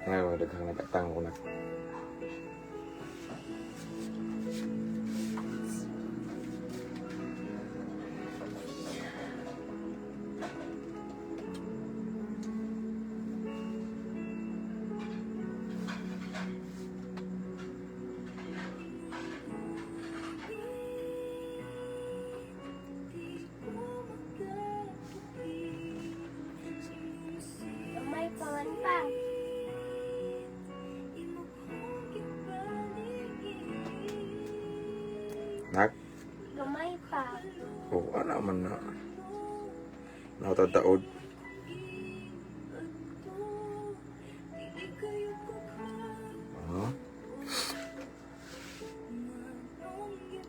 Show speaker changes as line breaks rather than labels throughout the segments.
Ngayon, daghang nagatang ko na.
May paman pa.
Nak?
Gamay pa.
Oo, ano man na. Nakatataod. Oh.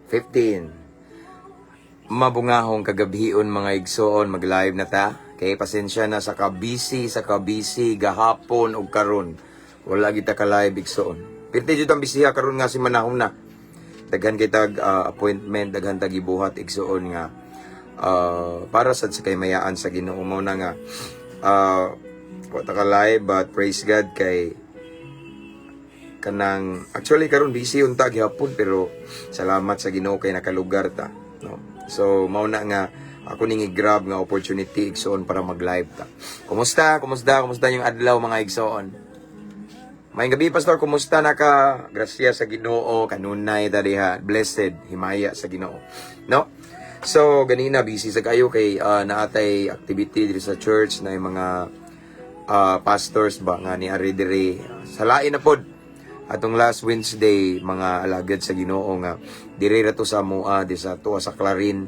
15. Mabungahong kagabion mga igsoon, mag-live na ta. Kay pasensya na sa kabisi, gahapon o karon. Wala kita ka-live igsoon. Pirti jud ang bisiha karon nga si manahom na. Daghan kitag appointment, daghan tag gibuhat igsoon nga para sad sa kay mayaan sa Ginoo mo na nga wata ka live, but praise God kay kanang actually karon busy unta gihapon, pero salamat sa Ginoo kay nakalugar ta, no? So mao na nga ako ning i-grab nga opportunity igsoon para mag-live ta. Kumusta yung adlaw mga igsoon? Maayong gabi, Pastor. Kumusta na ka? Grasya sa Ginoo, kanunay ta diha. Blessed, himaya sa Ginoo. No? So, ganina busy sa kayo kay naatay activity dito sa church na yung mga pastors ba nga ni ari diri. Salain na pod. Atong last Wednesday, mga alagad sa Ginoo nga diri ra to sa mua di sa tuwa sa Clarin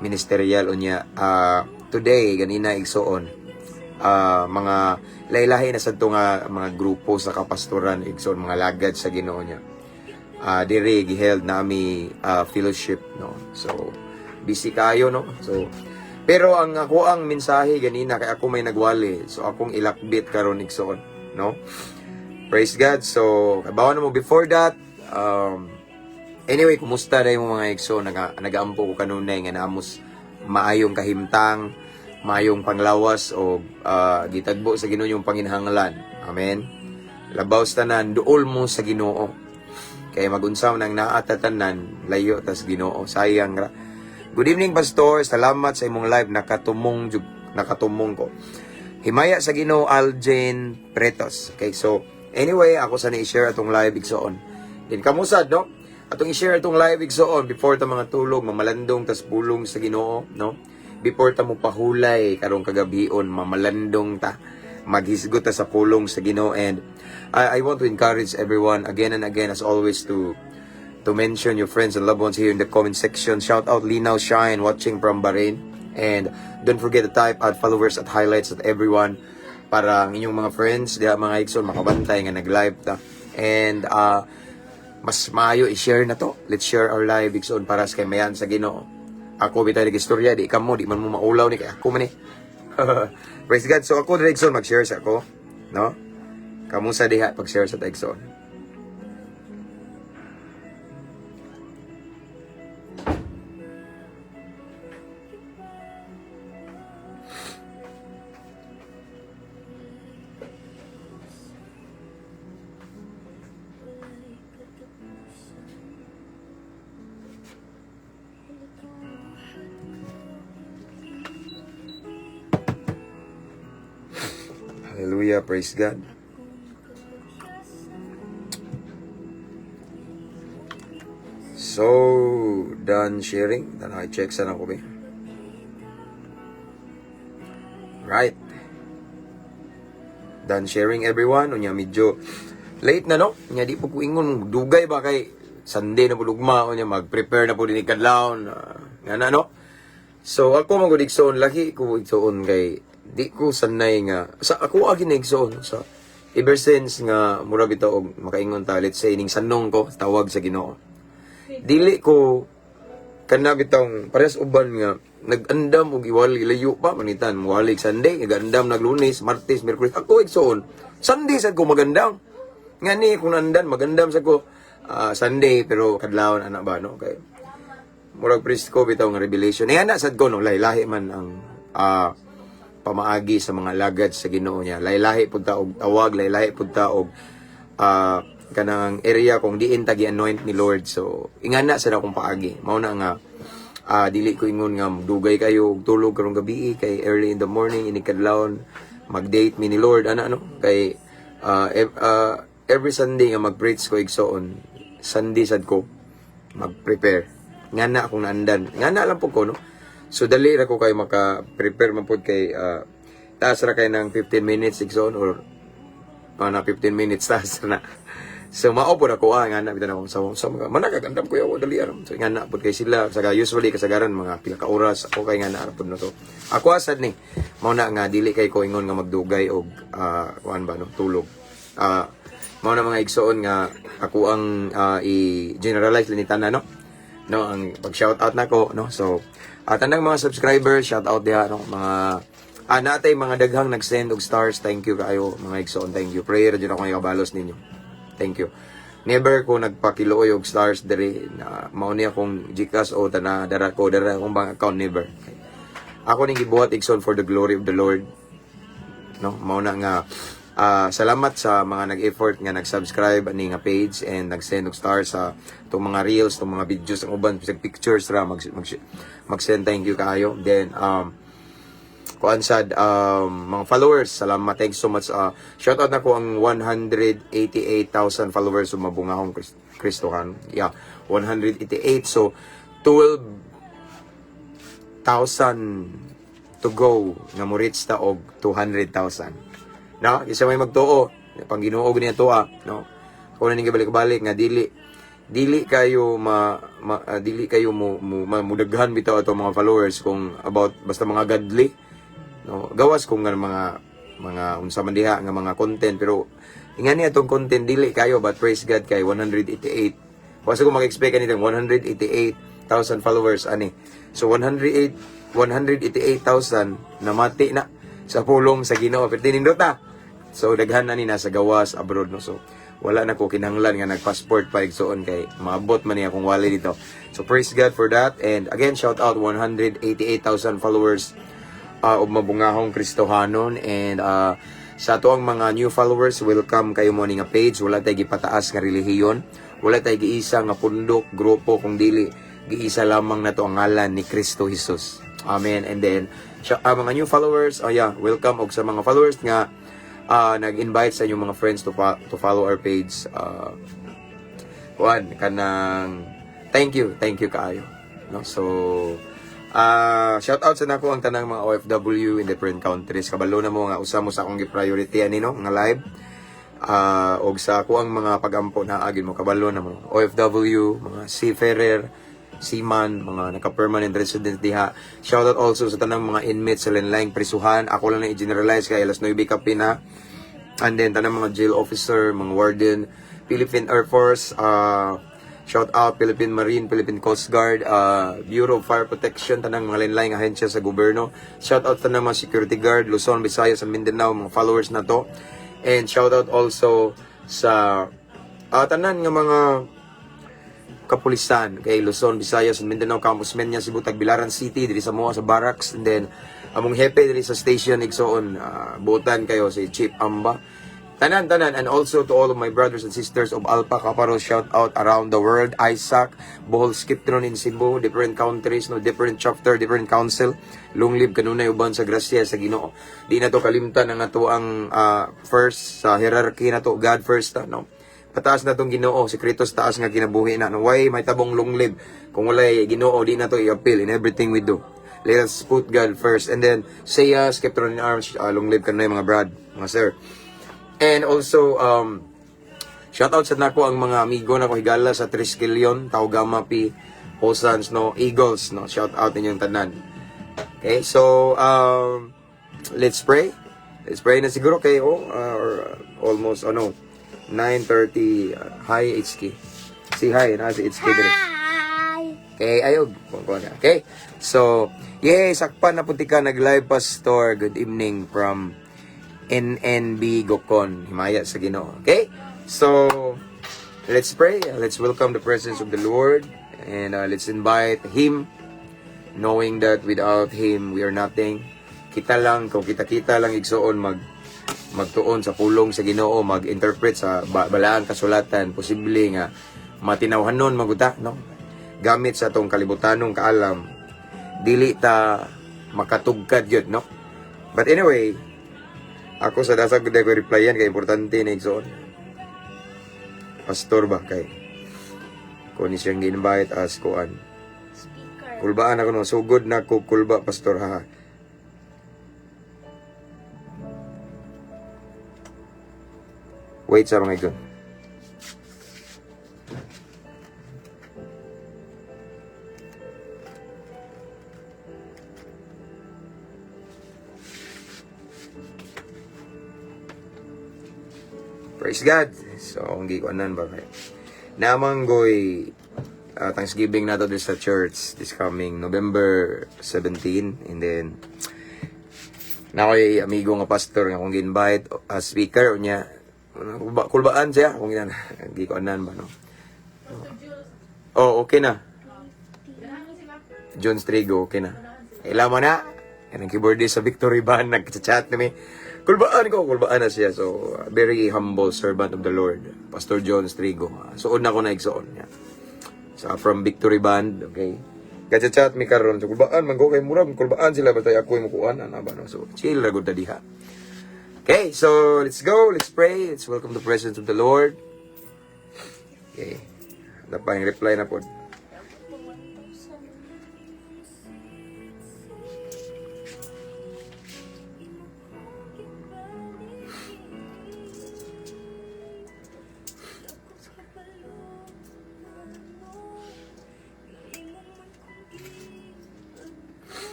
ministerial unya. Today ganina igsoon mga laylahi na sa nga mga grupo sa kapastoran igsoon, mga lagad sa Ginoo niya. Diri giheld nami fellowship, no. So busy kayo, no. So pero ang mensahe ganina kay ako may nagwali, so akong ilakbit karon igsoon, no. Praise God. So kabawan mo before that, anyway, kumusta na yung mga igsoon? Nagaampo ko kanunay nga naamos maayong kahimtang, mayong panglawas o gitagbo sa Ginoo yung panginhanglan. Amen. Labaw sa tanan, duol mo sa Ginoo. Kaya magunsaw nang naatatanan, layo tas Ginoo. Sayang ra. Good evening, Pastor. Salamat sa imong live. Nakatumong ko. Himaya sa Ginoo, Aljen Pretos. Okay, so anyway, ako sana i-share atong live igsoon. Din kamusad, no? Atong i-share atong live igsoon before ta mga tulog, mamalandong tas pulong sa Ginoo, no? Before ta mo pahulay karong kagabion, mamalandong ta, maghisgot ta sa pulong sa Ginoo. And I want to encourage everyone again and again as always to mention your friends and loved ones here in the comment section. Shout out Linaw Shine watching from Bahrain, and don't forget to type add followers at highlights at everyone para ang inyong mga friends diha mga igsoon makabantay nga nag-live ta. And mas maayo i-share na to. Let's share our live igsoon para sa kay mayan sa Ginoo. Ako bitay nag-istorya, di kamo, di man mo maulaw ni kaya ako man eh. Praise God. So ako Dexon mag-share sa ako, no? Kamu sa diha pag-share sa Dexon. Hallelujah, praise God. So, done sharing. Done, I check sana ko ba? Right. Done sharing everyone. Unya medyo late na, no? Unya di po ko ingon dugay ba kay Sunday na po lugma. Unya mag-prepare na po din ikadlaon. Nga na, no? So, ako mag-igsoon. Laki ko igsoon kay di ko sanay nga sa ako agi nagsoon sa ever since nga mura bitaw og makaingon ta, let's say ning sanong ko tawag sa Ginoo, dili ko kana bitong pares uban nga nag-andam og iwali layo pa manitan muwalik Sunday nag-andam naglunes Martes Miyerkules. Ako igsoon Sunday sad ko magandam nga ni kung andan magandam sad ko Sunday, pero kadlawon ana ba, no? Kay murag priest ko bitaw nga revelation ana sad ko no lahi man ang pamaagi sa mga lagad sa Ginoo niya. Laylahi pud ta og tawag, laylahi pud ta og kanang area kung diin ta gi-anoint ni Lord. So ingana sa akong paagi. Mao na nga dili ko ingon nga dugay kayo og tulog karong gabi kay early in the morning inikadlawon mag-date mi ni Lord ano kay every Sunday nga mag-preach ko igsoon. Sunday sad ko mag-prepare. Ngana akong naandan. Ngana lang po ko no. So dali ra ko kay maka-prepare man pud kay taas ra kay ng 15 minutes igsoon or na 15 minutes taas na. So mao pud ako ngana bitan ako sa mga managagandam ko yaw dali aram. So ngana pud kay sila sa usually kasagaran mga pila ka oras ako kay ngana ra pud no to. Ako asad ni mao na nga dili kay ko ingon nga magdugay og kuan ba no tulog. Mao na mga igsoon nga ako ang i-generalize linitan no. No ang pag-shout out nako no. So tanang mga subscribers shout out diha no mga natay mga daghang nag-send og stars. Thank you kayo mga igsoon. Thank you. Prayer jud ako kabalos ninyo. Thank you. Never ko nagpakiluoy og stars diri na mao ni akong GCash o dara akong bank account never. Ako ning gibuhat igsoon for the glory of the Lord. No, mao na nga salamat sa mga nag-effort nga nag-subscribe ani nga page and nag-send og stars sa tong mga reels, tong mga videos ang uban sa pictures ra mag-send thank you kaayo. Then kuan sad mga followers, salamat, thanks so much. Shout out na ko ang 188,000 followers sa mabungahong Kristohan. Yeah, 188. So 12,000 to go nga mo reach ta og 200,000. No, isa may magtuo pang Ginoo niya to no. Kung na ning balik-balik nga dili kayo dili kayo mudaghan bitaw ato mga followers kung about basta mga godly. No, gawas kung nga mga unsa man diha nga mga content pero ingani atong content dili kayo but praise God kay 188. Kasi ko mag-expect kanitong 188,000 followers ani. So 188,000 na mati na sa pulong sa Ginoo pero tinindot ta. So daghan na ni nasa gawas abroad no. So wala na ko kinahanglan nga nag-passport pa igsoon kay maabot man ni akong wallet dito. So praise God for that and again shout out 188,000 followers og mabungahong Kristohanon and sa ato ang mga new followers welcome kayo mo ni nga page. Wala tay gipataas nga relihiyon, wala tay giisa nga pundok grupo kung dili giisa lamang nato ang ngalan ni Kristo Jesus. Amen. And then mga new followers welcome og sa mga followers nga nag-invite sa inyong mga friends to follow our page. Kanang thank you kaayo no. So shout out sa nako ang tanang mga OFW in different countries. Kabalo na mo nga usa mo sa akong gi-priority ani no nga live. Og sa ako ang mga pagampo na agin mo kabalo na mo OFW, mga seafarer, seaman, mga naka-permanent resident diha. Shout out also sa tanang mga inmates sa linlaing prisuhan. Ako lang na i-generalize kay alas 9 kapi na. And then tanang mga jail officer, mga warden, Philippine Air Force, shout out Philippine Marine, Philippine Coast Guard, Bureau of Fire Protection, tanang mga linlaing ahensya sa gobyerno. Shout out tanang mga security guard, Luzon, Visayas, and Mindanao, mga followers na to. And shout out also sa tanan nga mga kapulisan kay Luzon, Visayas, and Mindanao, Campus Menya, Cebu, Tagbilaran City, diri sa Moa sa barracks, and then among hepe diri sa station igsoon, buotan kayo si Chief Amba. Tanan, and also to all of my brothers and sisters of Alpha Kaparo, shout out around the world, Isaac, Bohol Skiptron in Cebu, different countries, no, different chapter, different council, long live kanunay uban sa grasya sa Ginoo. Di na to kalimtan ang ato ang first sa hierarchy na to, God first, no. Pataas na tong Ginoo, si Kritos taas nga kinabuhi na. No, why may tabong long live kung walay Ginoo di na to i-appeal in everything we do. Let us put God first and then say Skiptron in arms, long live kanunay mga brad, mga sir. And also, shout out sa nako ang mga amigo na ko higala sa Triskelion, Taugama P, Osans, no, Eagles, no, shout out ninyong tanan. Okay, so, let's pray. Let's pray na siguro kayo, or almost, 9:30, hi HK. Say hi, na si HK dire.
Hi!
Okay, ayog. Okay, so, sakpan na puti ka, nag-live pastor. Good evening from NNB Gokon, himaya sa Ginoo. Okay? So, let's pray. Let's welcome the presence of the Lord. And let's invite Him, knowing that without Him, we are nothing. kita lang, kung kita-kita lang igsuon magtuon sa pulong sa Ginoo, mag-interpret sa balaang kasulatan, posible nga matinawhanon maguta, no? Gamit sa tong kalibutanong kaalam, dili ta makatugkad yun, no? But anyway, ako sa dasag ko replyan kay importante na igsuon. Pastor ba kay kung siyang gi-invite as kuan.
Speaker.
Kulbaan ako no, sugod na ko kulba pastor ha. Wait sa mga igon. Praise God. So, ang gikuanan ba kayo? Namang goy Thanksgiving na to this sa church this coming November 17. And then, na ako'y amigo nga pastor nga kung gi-invite as speaker niya. Kulbaan siya kung yan. Gikuanan ba, no? Oh, okay na. John Strigo, okay na. Ilama na. Yan ang keyboardist sa Victory Band. Nag-chat na may. Kulbaan na siya. So, very humble servant of the Lord. Pastor John Strigo. Suon na ko na igsuon niya. So, from Victory Band, okay. Kachat mi karon. So, kulbaan, man ko kay murag. Kulbaan sila, batay ako yung mukuan. Ano ba, no? So, chill na gud na diha. Okay, so, let's go. Let's pray. Let's welcome the presence of the Lord. Okay. Napang reply na po.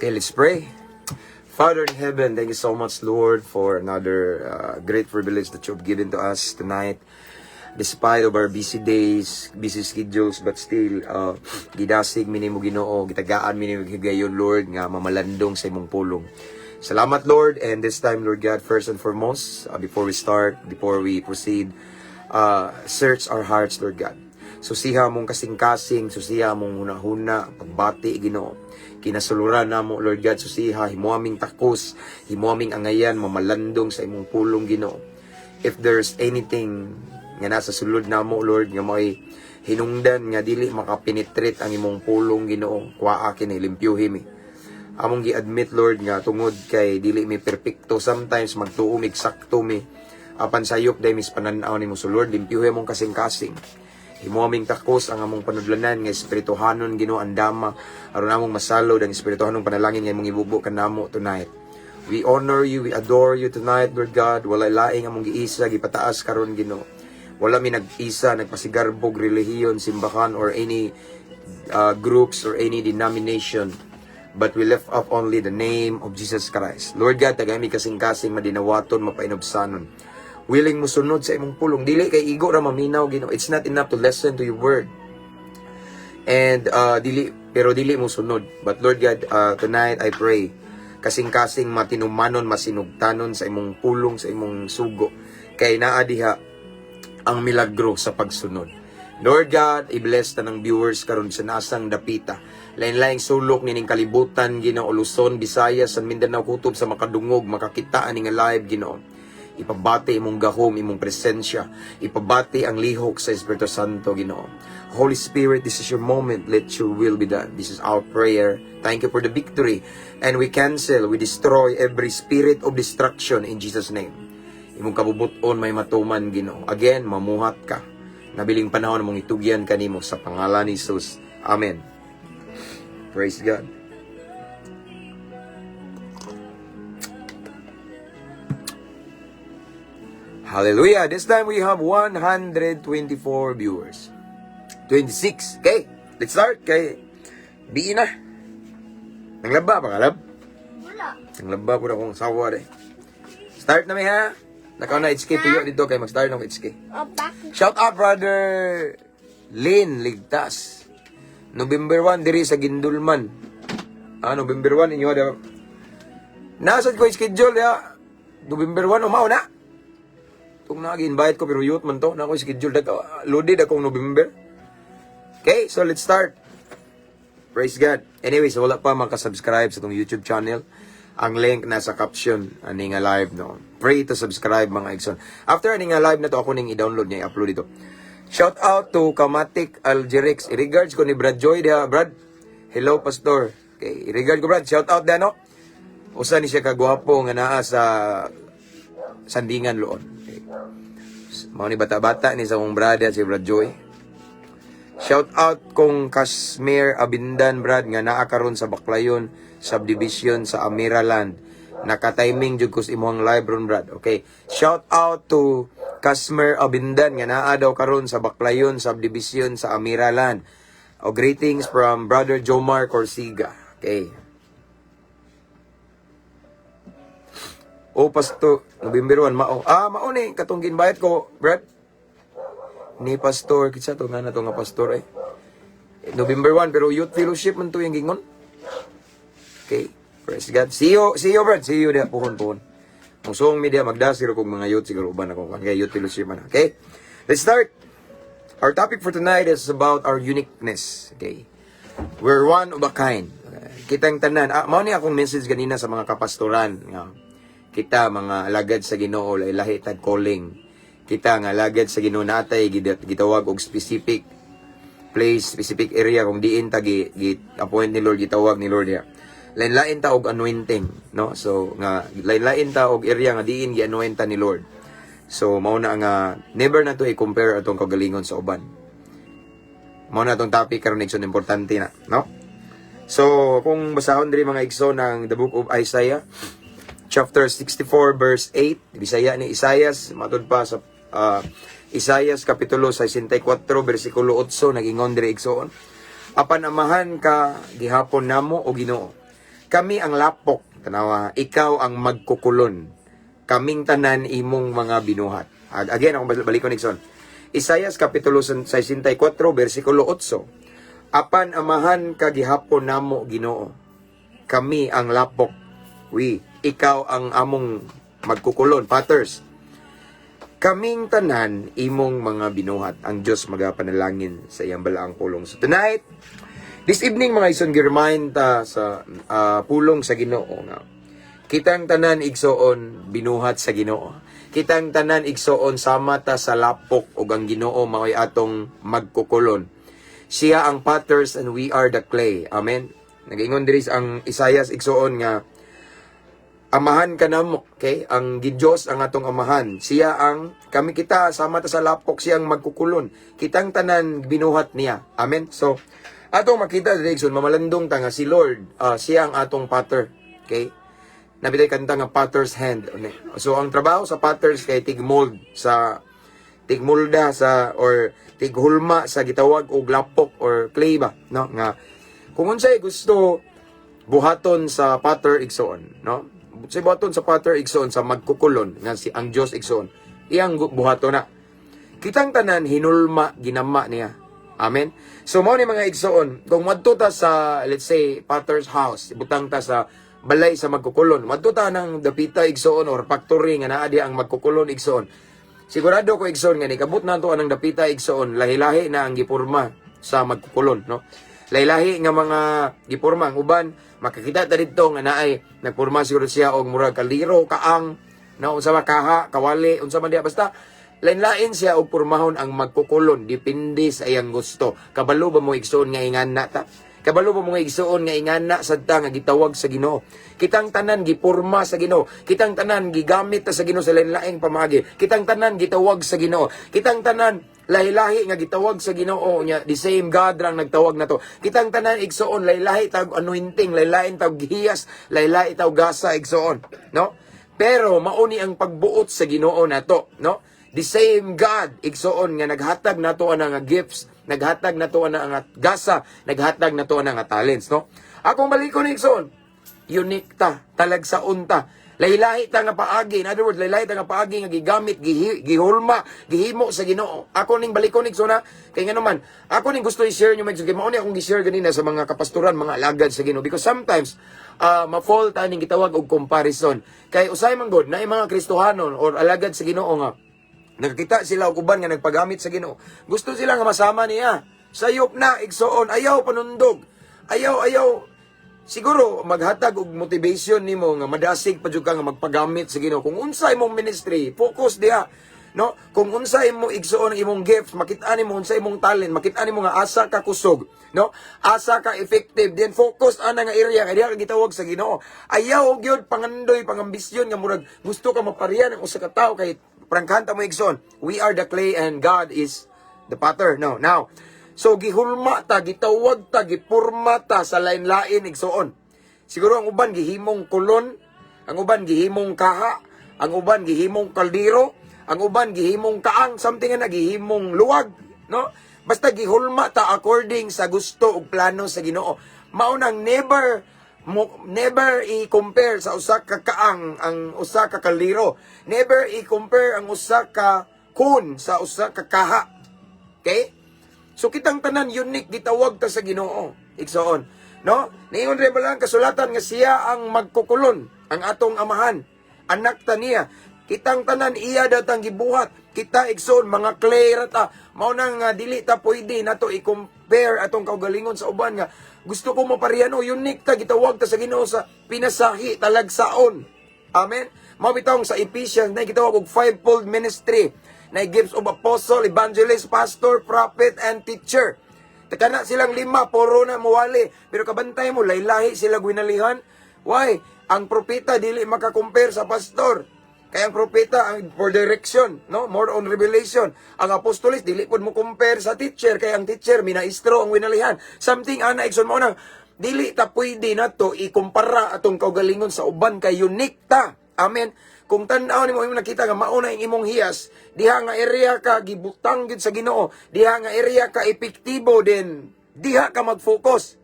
Okay, let's pray. Father in heaven, thank you so much, Lord, for another great privilege that you've given to us tonight. Despite of our busy days, busy schedules, but still, gidasig minimo Ginoo, gitagaan minimo higayon, Lord, nga mamalandong sa imong pulong. Salamat, Lord, and this time, Lord God, first and foremost, before we proceed, search our hearts, Lord God. Susiha mong kasing-kasing, susiha mong huna-huna, pagbati, Ginoo. Kinasuluran na mo, Lord God, susiha, himuaming takos, himuaming angayan, mamalandong sa imong pulong, Ginoo. If there's anything nga nasa sulod na mo, Lord, nga may hinungdan, nga dili makapenetrate ang imong pulong, Ginoo, kuwaa kini, limpyuhi mi. Among gi-admit, Lord, nga tungod kay dili mi perfecto, sometimes magtuom eksakto mi, apan sayop day mis pananaw nimo, so Lord, limpyuhi mong kasing-kasing. Himuaming takos ang among panudlanan nga espirituhanon Ginoo andama aron namong masalo ang espirituhanong panalangin nga imong ibubo kanamo tonight. We honor you, we adore you tonight, Lord God. Wala laing among giisa gipataas karon Ginoo. Wala mi nag-isa nagpasigarbog relihiyon, simbahan or any groups or any denomination, but we lift up only the name of Jesus Christ. Lord God, tagami kasing-kasing madinawaton mapainobsanon. Willing mo sunod sa imong pulong. Dili kay igo ra maminaw, Ginoo. It's not enough to listen to your word. And dili mo sunod. But Lord God, tonight I pray kasing-kasing matinumanon, masinugtanon sa imong pulong, sa imong sugo. Kay naa diha ang milagro sa pagsunod. Lord God, i-bless ta ng viewers karon sa nasang dapita. Lain-laing sulok nining kalibutan, Ginoo, Luzon, Visayas, San Mindanao, kutob sa makadungog, makakitaan ning live, Ginoo. Ipabati imong gahom, imong presensya. Ipabati ang lihok sa Espiritu Santo, Ginoo. Holy Spirit, this is your moment. Let your will be done. This is our prayer. Thank you for the victory. And we cancel, we destroy every spirit of destruction in Jesus' name. Imong kabubuton may matuman, Ginoo. Again, mamuhat ka. Nabiling panahon mong itugyan kanimo sa pangalan ni Jesus. Amen. Praise God. Hallelujah. This time we have 124 viewers. 26. Okay, let's start. Okay, biin na. Nanglaba pa kalab?
Wala.
Nanglaba po na akong sawa eh. Start na may ha. Nakaw na HK tuyo dito kay mag-start ng HK.
O, bakit?
Shout out brother Lynn Ligtas. November 1 diri sa Gindulman. November 1 inyo ada. Nasad ko schedule ya. November 1 umaw na. Kung nag-invite ko pero youth man to, na ako schedule loaded akong November. Okay, so let's start. Praise God. Anyways, wala pa makasubscribe sa itong YouTube channel. Ang link nasa caption ani nga live, no. Pray to subscribe mga igsoon. After ani nga live na to, ako ning i-download niya, i-upload dito. Shout out to Kamatik Algerix. I-regards ko ni Brad Joy dia, Brad. Hello pastor. Okay, i-regard ko Brad. Shout out na no. Usa ni siya kagwapo nga naa sa Sandingan Loon. Okay. Mao ni bata-bata ni sa akong brother si Brad Joy. Shout out kung Kashmir Abindan, Brad, nga naa karon sa Baklayon subdivision sa Amiraland. Naka-timing jud ko sa imong live ron, Brad. Okay. Shout out to Kashmir Abindan nga naa daw karon sa Baklayon subdivision sa Amiraland. O greetings from Brother Jomar Corsiga. Okay. O Pastor, November 1 mao. Mao ni katong ginbayad ko, Brad. Ni pastor, kitsa to nga na to nga pastor eh. November 1, pero youth fellowship man to yung gingon. Okay, praise God. See you Brad, see you dia, puhon. Musong media, magdasir kong mga youth, siguro uban ako, kaya youth fellowship man. Okay, let's start. Our topic for tonight is about our uniqueness. Okay, we're one of a kind. Kitang tanan, mao ni akong message ganina sa mga kapastoran. Kita, mga alagad sa Ginoo, lahi tag calling. Kita nga lagad sa Ginoo natay gitawag og specific place, specific area kung diin ta appoint ni Lord, gitawag ni Lord ya. Lain-lain ta og anointing, no? So nga lain-lain ta og area nga diin gi-anoint ta ni Lord. So mao na nga never na to i-compare atong kagalingon sa uban. Mao na atong topic karon igsoon, importante na, no? So kung basahon diri mga igsoon ng the book of Isaiah chapter 64 verse 8, Bisaya ni Isaias, matud pa sa Isaias kapitulo 64 bersikulo 8 nagingon diri igsoon. Apan amahan ka gihapon namo o Ginoo. Kami ang lapok, tanawa, ikaw ang magkukulon. Kaming tanan imong mga binuhat. Again, ako balikon igsoon. Isaias kapitulo 64 bersikulo 8. Apan amahan ka gihapon namo Ginoo. Kami ang lapok. Ikaw ang among magkukulon, Patters. Kaming tanan imong mga binuhat. Ang Diyos magapanalangin sa iyang balaang pulong. So tonight, this evening mga ison, giremind ta sa pulong sa Ginoo nga. Kitang tanan igsoon binuhat sa Ginoo. Kitang tanan igsoon sama ta sa lapok ug ang Ginoo mao'y atong magkukulon. Siya ang potters and we are the clay. Amen. Nagaingon diri ang Isaias igsoon nga amahan ka namo, okay? Ang Diyos ang atong amahan. Siya ang, kami kita, sama ta sa lapok, siyang magkukulon. Kitang tanan, binuhat niya. Amen? So, atong makita, Direction, mamalandong ta nga si Lord, siya ang atong potter. Okay? Nabitay kanta nga potter's hand. So, ang trabaho sa potters kay tigmold sa, tigmolda sa, or tighulma sa gitawag o lapok or clay ba? No? Nga, kung unsay gusto buhaton sa potter igsoon, no? Sa buhaton sa potter igsoon sa magkukulon nga si ang Dios igsoon iyang buhaton na kitang tanan hinulma ginama niya. Amen. So mao ni mga igsoon kung madto ta sa let's say potter's house, butang ta sa balay sa magkukulon, madto ta ng dapita igsoon or factory nga naa di ang magkukulon igsoon, sigurado ko igsoon nga ni kabut nato anang dapita igsoon lahi-lahi na ang gipurma sa magkukulon, no? Lahi-lahi nga mga gipurma ang uban makakita ta dito nga naay nagporma siguro siya og murag kaliro kaang na unsa makaha kawali unsa man diya basta lain-lain siya og pormahon ang magkukulon depende sa iyang gusto. Kabalo ba mo igsoon nga ingana ta? Kabalo ba mo igsoon nga ingana sadta nga gitawag sa Ginoo? Kitang tanan giporma sa Ginoo. Kitang tanan gigamit ta sa Ginoo sa lain-laing pamaagi. Kitang tanan gitawag sa Ginoo. Kitang tanan lahi-lahi nga gitawag sa Ginoo nya the same God rang nagtawag nato. Kitang tanan igsoon lahi-lahi tag anointing, lahi-lahi tag hiyas, lahi-lahi tag gasa igsoon, no? Pero mauni ang pagbuot sa Ginoo nato, no? The same God igsoon nga naghatag nato ana nga gifts, naghatag nato ana nga gasa, naghatag nato ana nga talents, no? Akong balikon igsoon, unique ta, talagsaon ta. Lahi-lahi ta nga paagi. In other words, lahi-lahi ta nga paagi nga gigamit, gihulma, gihimo sa Ginoo. Ako ning balikon igsoon na kay nga naman, ako ning gusto i-share nyo kay mao ni akong gi-share ganina sa mga kapastoran, mga alagad sa Ginoo because sometimes ma-fall ta ning gitawag og comparison. Kay usay man god na mga Kristohanon or alagad sa Ginoo nga nakakita sila og uban nga nagpagamit sa Ginoo. Gusto sila nga masama niya. Sayop na igsoon, ayaw panundog. ayaw siguro maghatag og motivation nimo nga madasig pa jud ka nga magpagamit sa Ginoo. Kung unsa imong ministry, focus diha. No? Kung unsa imong igsuon imong gifts, makita nimo unsa imong talent, makita nimo nga asa ka kusog, no? Asa ka effective, then focus ana nga area kay diha ka gitawag sa Ginoo. Ayaw gyud pangandoy, pangambisyon nga murag gusto ka maparihan ang usa ka tawo kay prangkanta mo igsoon. We are the clay and God is the potter. No, now, so gihulma ta, gitawag ta, gipurma ta sa lain-lain igsoon. Siguro ang uban gihimong kulon, ang uban gihimong kaha, ang uban gihimong kaldero, ang uban gihimong kaang, something nga gihimong luwag, no? Basta gihulma ta according sa gusto ug plano sa Ginoo. Mao nang never i-compare sa usa ka kaang ang usa ka kaldero. Never i-compare ang usa ka kun sa usa ka kaha. Okay? So kitang tanan unique gitawag ta sa Ginoo. Igsoon, no? Niingon ra ba lang kasulatan nga siya ang magkukulon, ang atong amahan. Anak ta niya. Kitang tanan iya datang gibuhat. Kita igsoon mga clay ra ta. Mao nang dili ta pwede nato i-compare atong kaugalingon sa uban nga gusto ko mapariano unique ta gitawag ta sa Ginoo sa pinasahi talagsaon. Amen. Mao bitong sa Ephesians na gitawag og fivefold ministry. Na gifts of apostle, evangelist, pastor, prophet, and teacher. Takana silang lima, puro na muwali. Pero kabantay mo, laylahi sila gwinalihan. Why? Ang propeta dili makakompare sa pastor. Kaya ang propeta ang for direction, no? More on revelation. Ang apostolis dili pud mo compare sa teacher, kaya ang teacher minaestro ang winalihan. Something ana igsoon mo nang dili ta pwede nato ikumpara atong kaugalingon sa uban kay unique ta. Amen. Kung tan-aw nimo imong nakita nga mao na imong hiyas, diha nga area ka gibutang gid sa Ginoo, diha nga area ka epektibo din, diha ka mag-focus.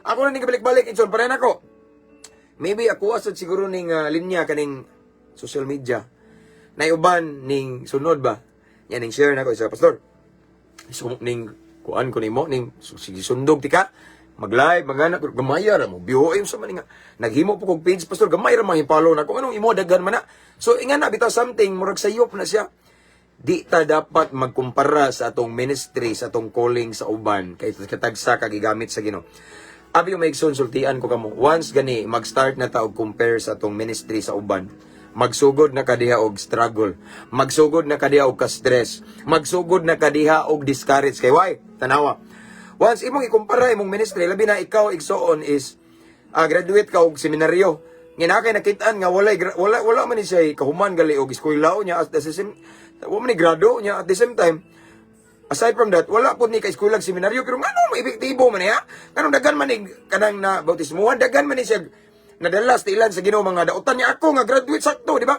Ako na ning balik-balik igsoon para nako. Maybe ako asad siguro ning linya kaning social media. Naiuban ning sunod ba? Yan ning share na ko sa pastor. Ning kuan ko nimo ning sundog tika. Mag-live, magana gamaya ra mo. BOM sa man nga. Naghimo po kog page pastor, gamay ra man i-follow na kung anong imo daghan man na. So inga na bitaw something murag sayop na siya. Di ta dapat magkumpara sa atong ministry, sa atong calling sa uban kay katagsa ka gigamit sa Ginoo. Abi yung maigsoon sultian ko kamo. Once gani mag-start na ta og compare sa atong ministry sa uban, magsugod na kadiha og struggle, magsugod na kadiha og ka-stress, magsugod na kadiha og discourage kay why? Tanawa. Once imong ikumpara imong ministry, labi na ikaw igsoon is graduate ka og seminaryo. Nginakay nakitaan nga wala man ni siya kahuman gali og eskwela niya at the same wala man ni grado niya at the same time. Aside from that, wala po ni ka-eskwela og seminaryo pero ngano maepektibo man niya? Kanang dagan man ni kanang na bautismuhan, dagan man ni siya nadalas ilan sa Ginoo mga dautan niya ako nga graduate sakto, di ba?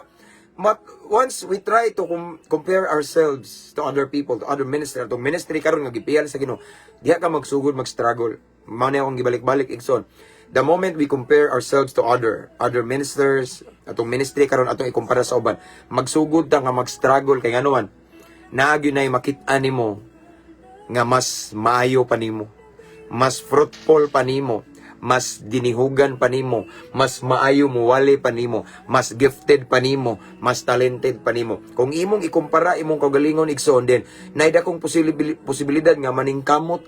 But once we try to compare ourselves to other people, to other ministry, to ministry karon nga gipiyal sa Ginoo, diha ka magsugod, mag-struggle. Mao na akong gibalik-balik igsoon. The moment we compare ourselves to other ministers, atong ministry karon atong ikumpara sa uban, magsugod ta nga mag-struggle kay nganuan. Naagyo nay makit-an nimo nga mas maayo pa nimo, mas fruitful pa nimo, mas dinihugan pa nimo, mas maayo mo wali pa nimo, mas gifted pa nimo, mas talented pa nimo. Kung imong ikumpara imong kagalingon igsoon din, naida kong posibilidad nga maningkamot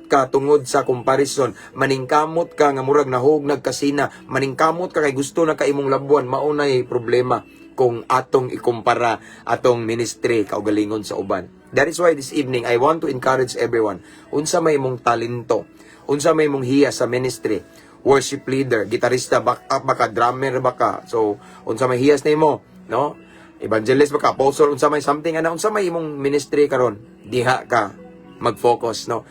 ka tungod sa comparison, maningkamot ka nga murag nahog nagkasina, maningkamot ka kay gusto na ka imong labuan, maunay problema kung atong ikumpara atong ministry kaugalingon sa uban. That is why this evening I want to encourage everyone, unsa may imong talento, unsa may mong hiya sa ministry, worship leader, gitarista, backup baka, drummer baka, so unsa may hiyas nimo, no? Evangelist baka, apostle, unsa may something ana, unsa may imong ministry karon, diha ka mag-focus, no?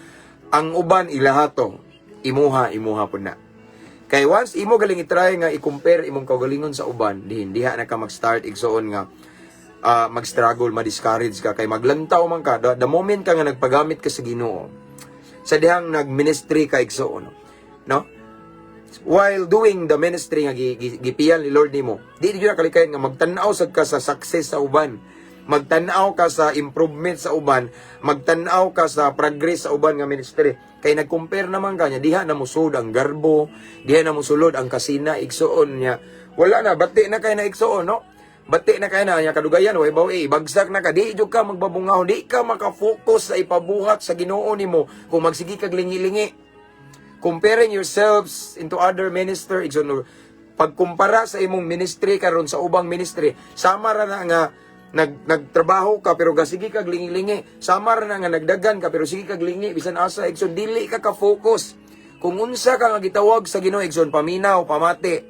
Ang uban ilahato, imuha pud na. Kay once imo galing i-try nga i-compare imong kaugalingon sa uban, diha na ka mag-start igsoon nga mag-struggle, ma-discourage ka kay maglantaw man ka the moment ka nga nagpagamit ka sa Ginoo. Sa dihang nag-ministry ka igsoon, no? While doing the ministry nga gipiyal ni Lord nimo, di gyud kalikayan nga magtan-aw sad ka sa success sa uban, magtan-aw ka sa improvement sa uban, magtan-aw ka sa progress sa uban nga ministry. Kay nag-compare naman ka niya, diha na musud ang garbo, diha na musulod ang kasina igsoon niya. Wala na, bati na kay na igsoon, no? Bati na kay na niya kadugayan, way baw bagsak na ka, di jud ka magbabungaw, di ka maka-focus sa ipabuhat sa Ginoo nimo kung magsigi kag lingi-lingi. comparing yourselves into other minister, igsoon, pagkumpara sa imong ministry karon sa ubang ministry, sama ra na nga nagtrabaho ka pero sige kag lingi-lingi, sama ra na nga nagdagan ka pero sige kag lingi, bisan asa igsoon, dili ka ka-focus. Kung unsa ka nga gitawag sa Ginoo igsoon, paminaw, pamati.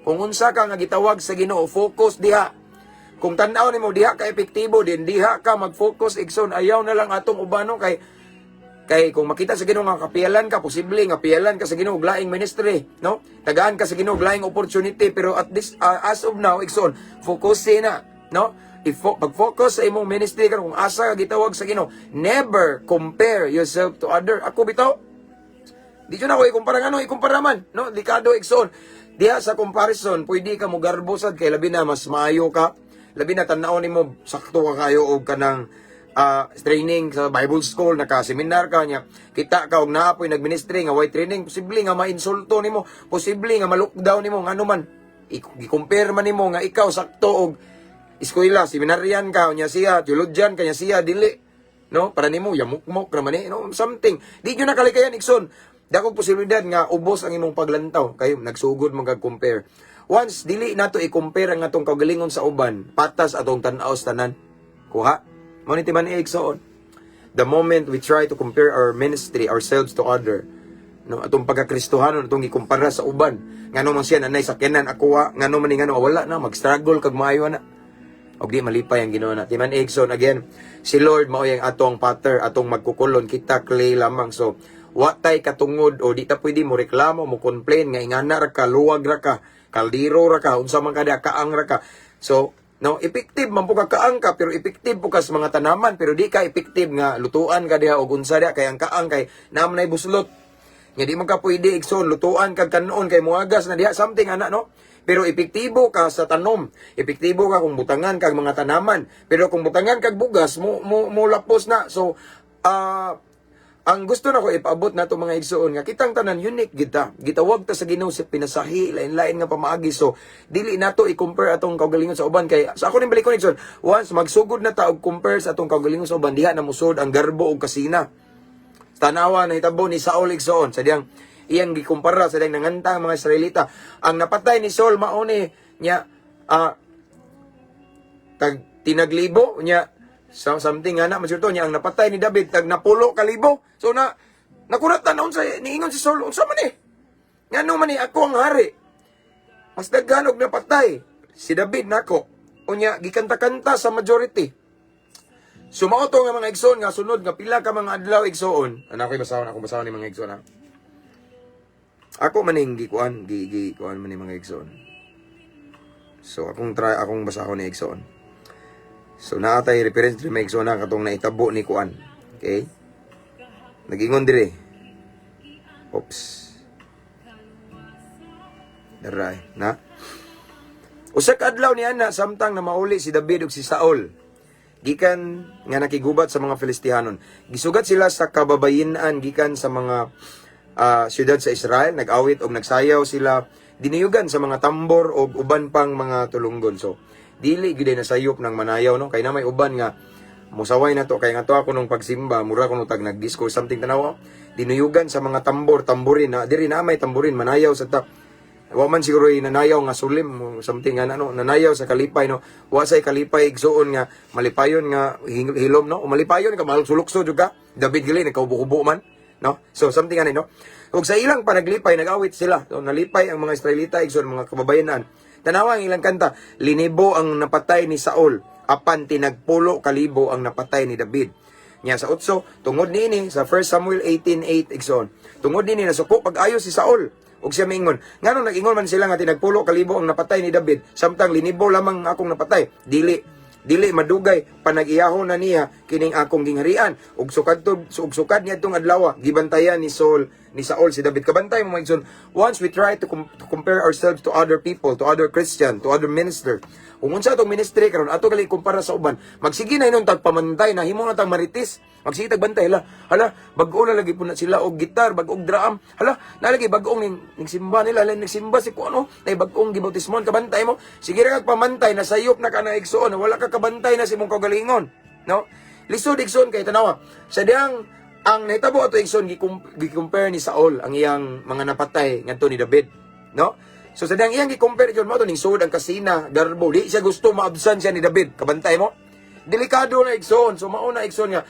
Kung unsa ka nga gitawag sa Ginoo, focus diha. Kung tan-aw nimo diha ka epektibo, din diha ka mag-focus igsoon, ayaw na lang atong ubano kay kung makita sa Ginoo nga kapiyalan ka, posible nga piyalan ka sa Ginoo og laing ministry, no? Tagaan ka sa Ginoo og laing opportunity, pero at this as of now, igsoon, focus na, no? Pag-focus sa imong ministry kung asa ka gitawag sa Ginoo, never compare yourself to other. Ako bitaw, di na ako ikumpara nga, no? Ikumpara man, no? Likado igsoon. Diha sa comparison, pwede ka mo garbosad kay labi na mas maayo ka, labi na tan-aw nimo sakto ka kayo og kanang training sa Bible school, naka-seminar ka niya, kita ka og naapoy nagministry nga white training, posible nga ma-insulto nimo, posible nga ma-lockdown nimo, ngano man, i-compare man nimo nga ikaw sakto og eskwela, seminaryan ka, nya siya, theologian ka, nya siya, dili, no? Para nimo, yamukmok naman no? Something. Di nyo nakalikayan, ikson. Dakong posibilidad nga ubos ang imong paglantaw, kayo, nagsugod mag-compare. Once, dili nato i-compare ang atong kagalingon sa uban, patas atong tanaw sa tanan. Kuha? Ngunit man ikson. The moment we try to compare our ministry, ourselves to other, no, atong pagkakristohanon, atong ikumpara sa uban, ngano man siya, nanay sakyanan, ako ngano man ngano, wala na, mag-struggle, kag maayo na. Og di malipay ang Ginoo na. Timan Egson, again, si Lord mao yang atong pattern, atong magkukulon, kita clay lamang. So, watay katungod o di ta pwede mo reklamo, mo complain nga ingana ra ka, luwag ra ka, kaldiro ra ka, unsa man kada kaang ra ka. So, no, effective man po ka kaang ka, pero effective po ka sa mga tanaman, pero di ka effective nga lutuan ka diha og unsa diha kay ang kaang kay naman nay buslot. Nga di man ka pwede Egson, lutuan kag kanon kay muagas na diha something ana, no? Pero epektibo ka sa tanom. Epektibo ka kung butangan kag mga tanaman. Pero kung butangan kag bugas, mo lapos na. So, ang gusto na ko ipaabot na itong mga igsoon nga kitang tanan unique kita. Gitawag ta sa Ginoo sa pinasahi, lain-lain nga pamaagi. So, dili nato i-compare atong kaugalingon sa uban kay sa ako ning balikon igsoon. Once magsugod na ta og compare sa atong kaugalingon sa uban, diha na musod ang garbo og kasina. Tanawa na hitabo ni Saul igsoon sa diyang iyang gikumpara sa diyang nangantang mga Israelita. Ang napatay ni Saul mauni niya tinaglibo niya something nga na masyurto niya ang napatay ni David tag napulo kalibo. So nakuratan na unsa niingon si Saul unsa man ngano man ako ang hari. Mas daghan og napatay si David nako. Unya gikanta-kanta sa majority. Sumauto nga mga igsoon nga sunod nga pila ka mga adlaw igsoon. Ako'y basahon ni mga igsoon ha. Ako maning gikuan man ni mga igsoon. So akong basahon ni igsoon. So naatay reference ni mga igsoon na katong naitabo ni kuan. Okay? Nagingon dire. Oops. Daray, na. Usa ka adlaw ni ana samtang na mauli si David ug si Saul. Gikan nga nakigubat sa mga Filistihanon. Gisugat sila sa kababayin-an gikan sa mga siyudad sa Israel, nag-awit o nagsayaw sila, diniyugan sa mga tambor o uban pang mga tulunggon. So, dili gid na sayop ng manayaw, no? Kay na may uban nga, musaway na to, kay nga to ako nung pagsimba, mura ko nung tag nag-disco, something tanawa, diniyugan sa mga tamborin, na diri na may tamborin, manayaw sa ta. Wa man siguro nanayaw nga sulim, something nga, no? Nanayaw sa kalipay, no? Wa say kalipay, igsoon nga, malipayon nga, hilom, no? O malipayon ka, malsulukso juga, David gali, nagkaubo-ubo man. No? So, something ano, no? Kung sa ilang panaglipay, nag-awit sila. So, nalipay ang mga Israelita, igsoon, mga kababayanan. Tanawa ang ilang kanta, linibo ang napatay ni Saul, apan tinagpulo kalibo ang napatay ni David. Nya sa utso, tungod niini, sa 1 Samuel 18:8, igsoon, tungod niini, nasuko pag-ayo si Saul. Ug siya mingon, ngano nag-ingon man sila nga tinagpulo kalibo ang napatay ni David, samtang linibo lamang akong napatay. Dili madugay panag-iyahon na niya kining akong gingharian ug sukad niya tong adlaw gibantayan ni Saul si David. Kabantay mo mga once we try to compare ourselves to other people, to other Christian, to other minister, kung unsa atong ministry karon ato gali kumpara sa uban, magsige na inon tag pamantay na himo na tag maritis, magsige tag bantay hala bag-o na lagi po na sila og gitar, bag-og drum, hala nalagi bag-ong ning simba nila, ning simba si kuno nay bag-ong gibautismon, kabantay mo sige ra kag pamantay na sayop na kana igsoon, wala ka kabantay na si mong kagalingon, no? Lisod igsoon kay tanawa sa diyang Ang nahitabo ato igsoon gi-compare ni Saul ang iyang mga napatay ngadto ni David, no? So sa diyang iyang gi-compare jud mo to ning sud ang kasina, garbo, di siya gusto maabsan siya ni David. Kabantay mo? Delikado na igsoon. So mao na igsoon nga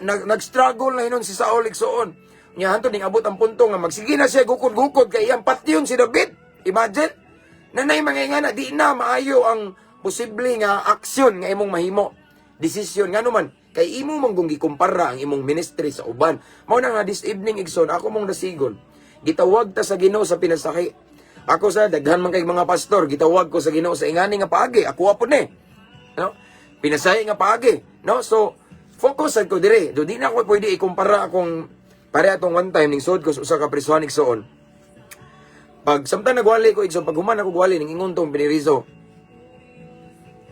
nag-struggle na hinon si Saul igsoon. Nya hantud ning abot ang punto nga magsige na siya gukod-gukod kay iyang patyon si David. Imagine, nanay mangingana di na maayo ang posible nga aksyon nga imong mahimo. Desisyon nga naman kay imo mong gikumpara ang imong ministry sa uban. Mao na nga this evening igsoon ako mong dasigon. Gitawag ta sa Ginoo sa pinasaki. Ako sa daghan man kay mga pastor, gitawag ko sa Ginoo sa ingani nga paagi. Ako apon ni. No? Pinasay nga paagi, no? So focus ko dire. Do di na ako pwede ikumpara akong pare atong one time ning sud ko sa usa ka prisuhan igsoon. Pag samtang nagwali ko igsoon, pag human ako gwali ning ingon tong pinirizo.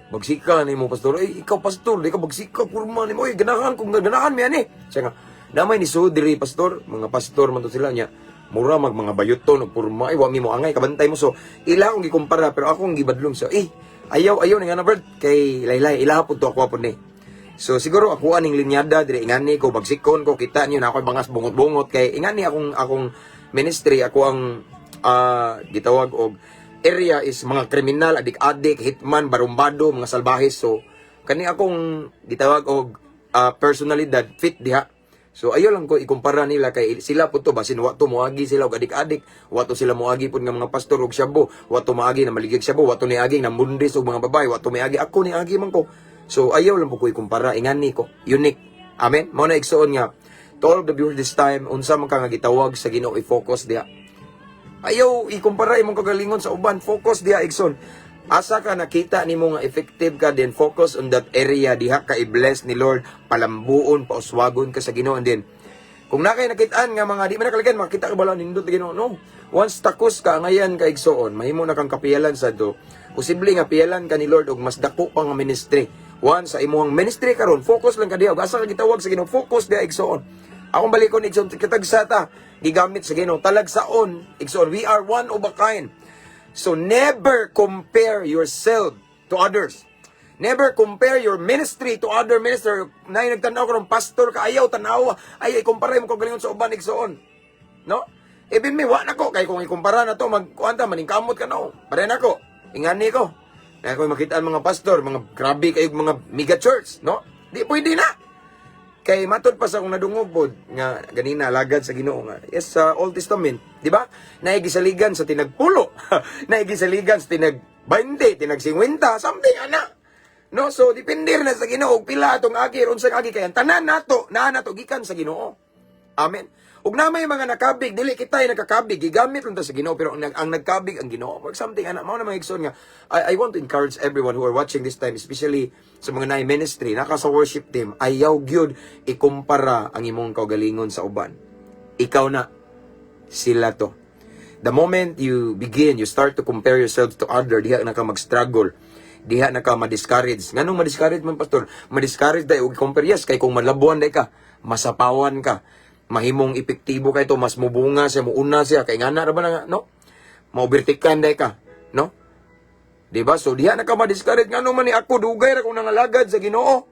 Bagsika ni mo pastor, ikaw pastor, di ka bagsika kurma ni mo, ganahan kung ganahan mi ani. Siya nga, namay ni sud diri pastor, mga pastor man to sila niya. Mura mga bayuton og purma, wa mi mo angay kabantay mo. So ila akong gikumpara pero akong gibadlong so ayaw ning ana bird kay laylay ila pud to ako apon ni. So siguro ako aning linyada dire ingani ko bagsikon ko kita niyo na ako bangas bungot-bungot kay ingani akong ministry ako ang gitawag og area is mga kriminal, adik-adik, hitman, barumbado, mga salbahis. So kani akong gitawag og personalidad fit diha. So ayo lang ko ikumpara nila kay sila pud to basin wa to moagi sila og adik-adik, wa to sila moagi pud nga mga pastor og syabo, wa to maagi na maligig syabo, wa to niagi na mundis og mga babae, wa to miagi ako niagi man ko. So ayaw lang po ko ikumpara, ingani ko, unique. Amen. Mao na igsoon nga to all of the viewers this time, unsa man ka nga gitawag sa Ginoo i-focus diha. Ayaw ikumpara imong kagalingon sa uban, focus diha igsoon. Asa ka nakita nimo nga effective ka, then focus on that area diha ka i-bless ni Lord, palambuon, pauswagon ka sa Ginoo. And then kung nakay nakitaan nga mga di man nakaligan makita ka bala nindot Ginoo, no. Once takos ka ngayan ka igsoon, mahimo na kang kapiyalan sa do. Posible nga piyalan ka ni Lord og mas dako pa nga ministry. Once sa imong ministry karon, focus lang ka diha. Asa ka gitawag sa Ginoo, focus diha igsoon. Akong balikon igsoon kitagsa ta gigamit sa Ginoo, talagsaon igsoon. We are one of a kind. So never compare yourself to others. Never compare your ministry to other minister. Nay nagtanaw ka ng pastor ka, ayaw tanaw, ay ikumpara mo kagalingon sa uban igsoon. No? Even me wa nako kay kung ikumpara na to magkuanta maningkamot ka no. Pare nako. Ingani ko. Na ako makitaan mga pastor, mga grabe kayo mga mega church, no? Di pwede na. Kay matod pa sa akong nadungog pod nga ganina lagad sa Ginoo nga. Yes, sa Old Testament, di ba? Naigisaligan sa tinagpulo. Naigisaligan sa tinag 20, tinag 50, something ana. No, so depende na sa Ginoo pila atong agi unsa agi kay tanan nato, naa nato gikan sa Ginoo. Amen. Ug na may mga nakabig, dili kita ay nakakabig, gigamit lang ta sa Ginoo pero ang nagkabig ang Ginoo. For something ana mao na mga igsoon nga I want to encourage everyone who are watching this time, especially sa mga naay ministry, naka sa worship team, ayaw gyud ikumpara ang imong kaugalingon sa uban. Ikaw na sila to. The moment you begin, you start to compare yourselves to other, diha na ka mag-struggle. Diha na ka ma-discourage. Nganong ma-discourage man pastor? Ma-discourage dai og compare yes kay kung malabuan dai ka, masapawan ka. Mahimong epektibo kay to, mas mubunga siya, muuna siya kay ngana ra ba na no? Maubertikan dai ka, no? Diba? So diha na ka ma-discourage ngano man ni ako dugay ra kung nangalagad sa Ginoo.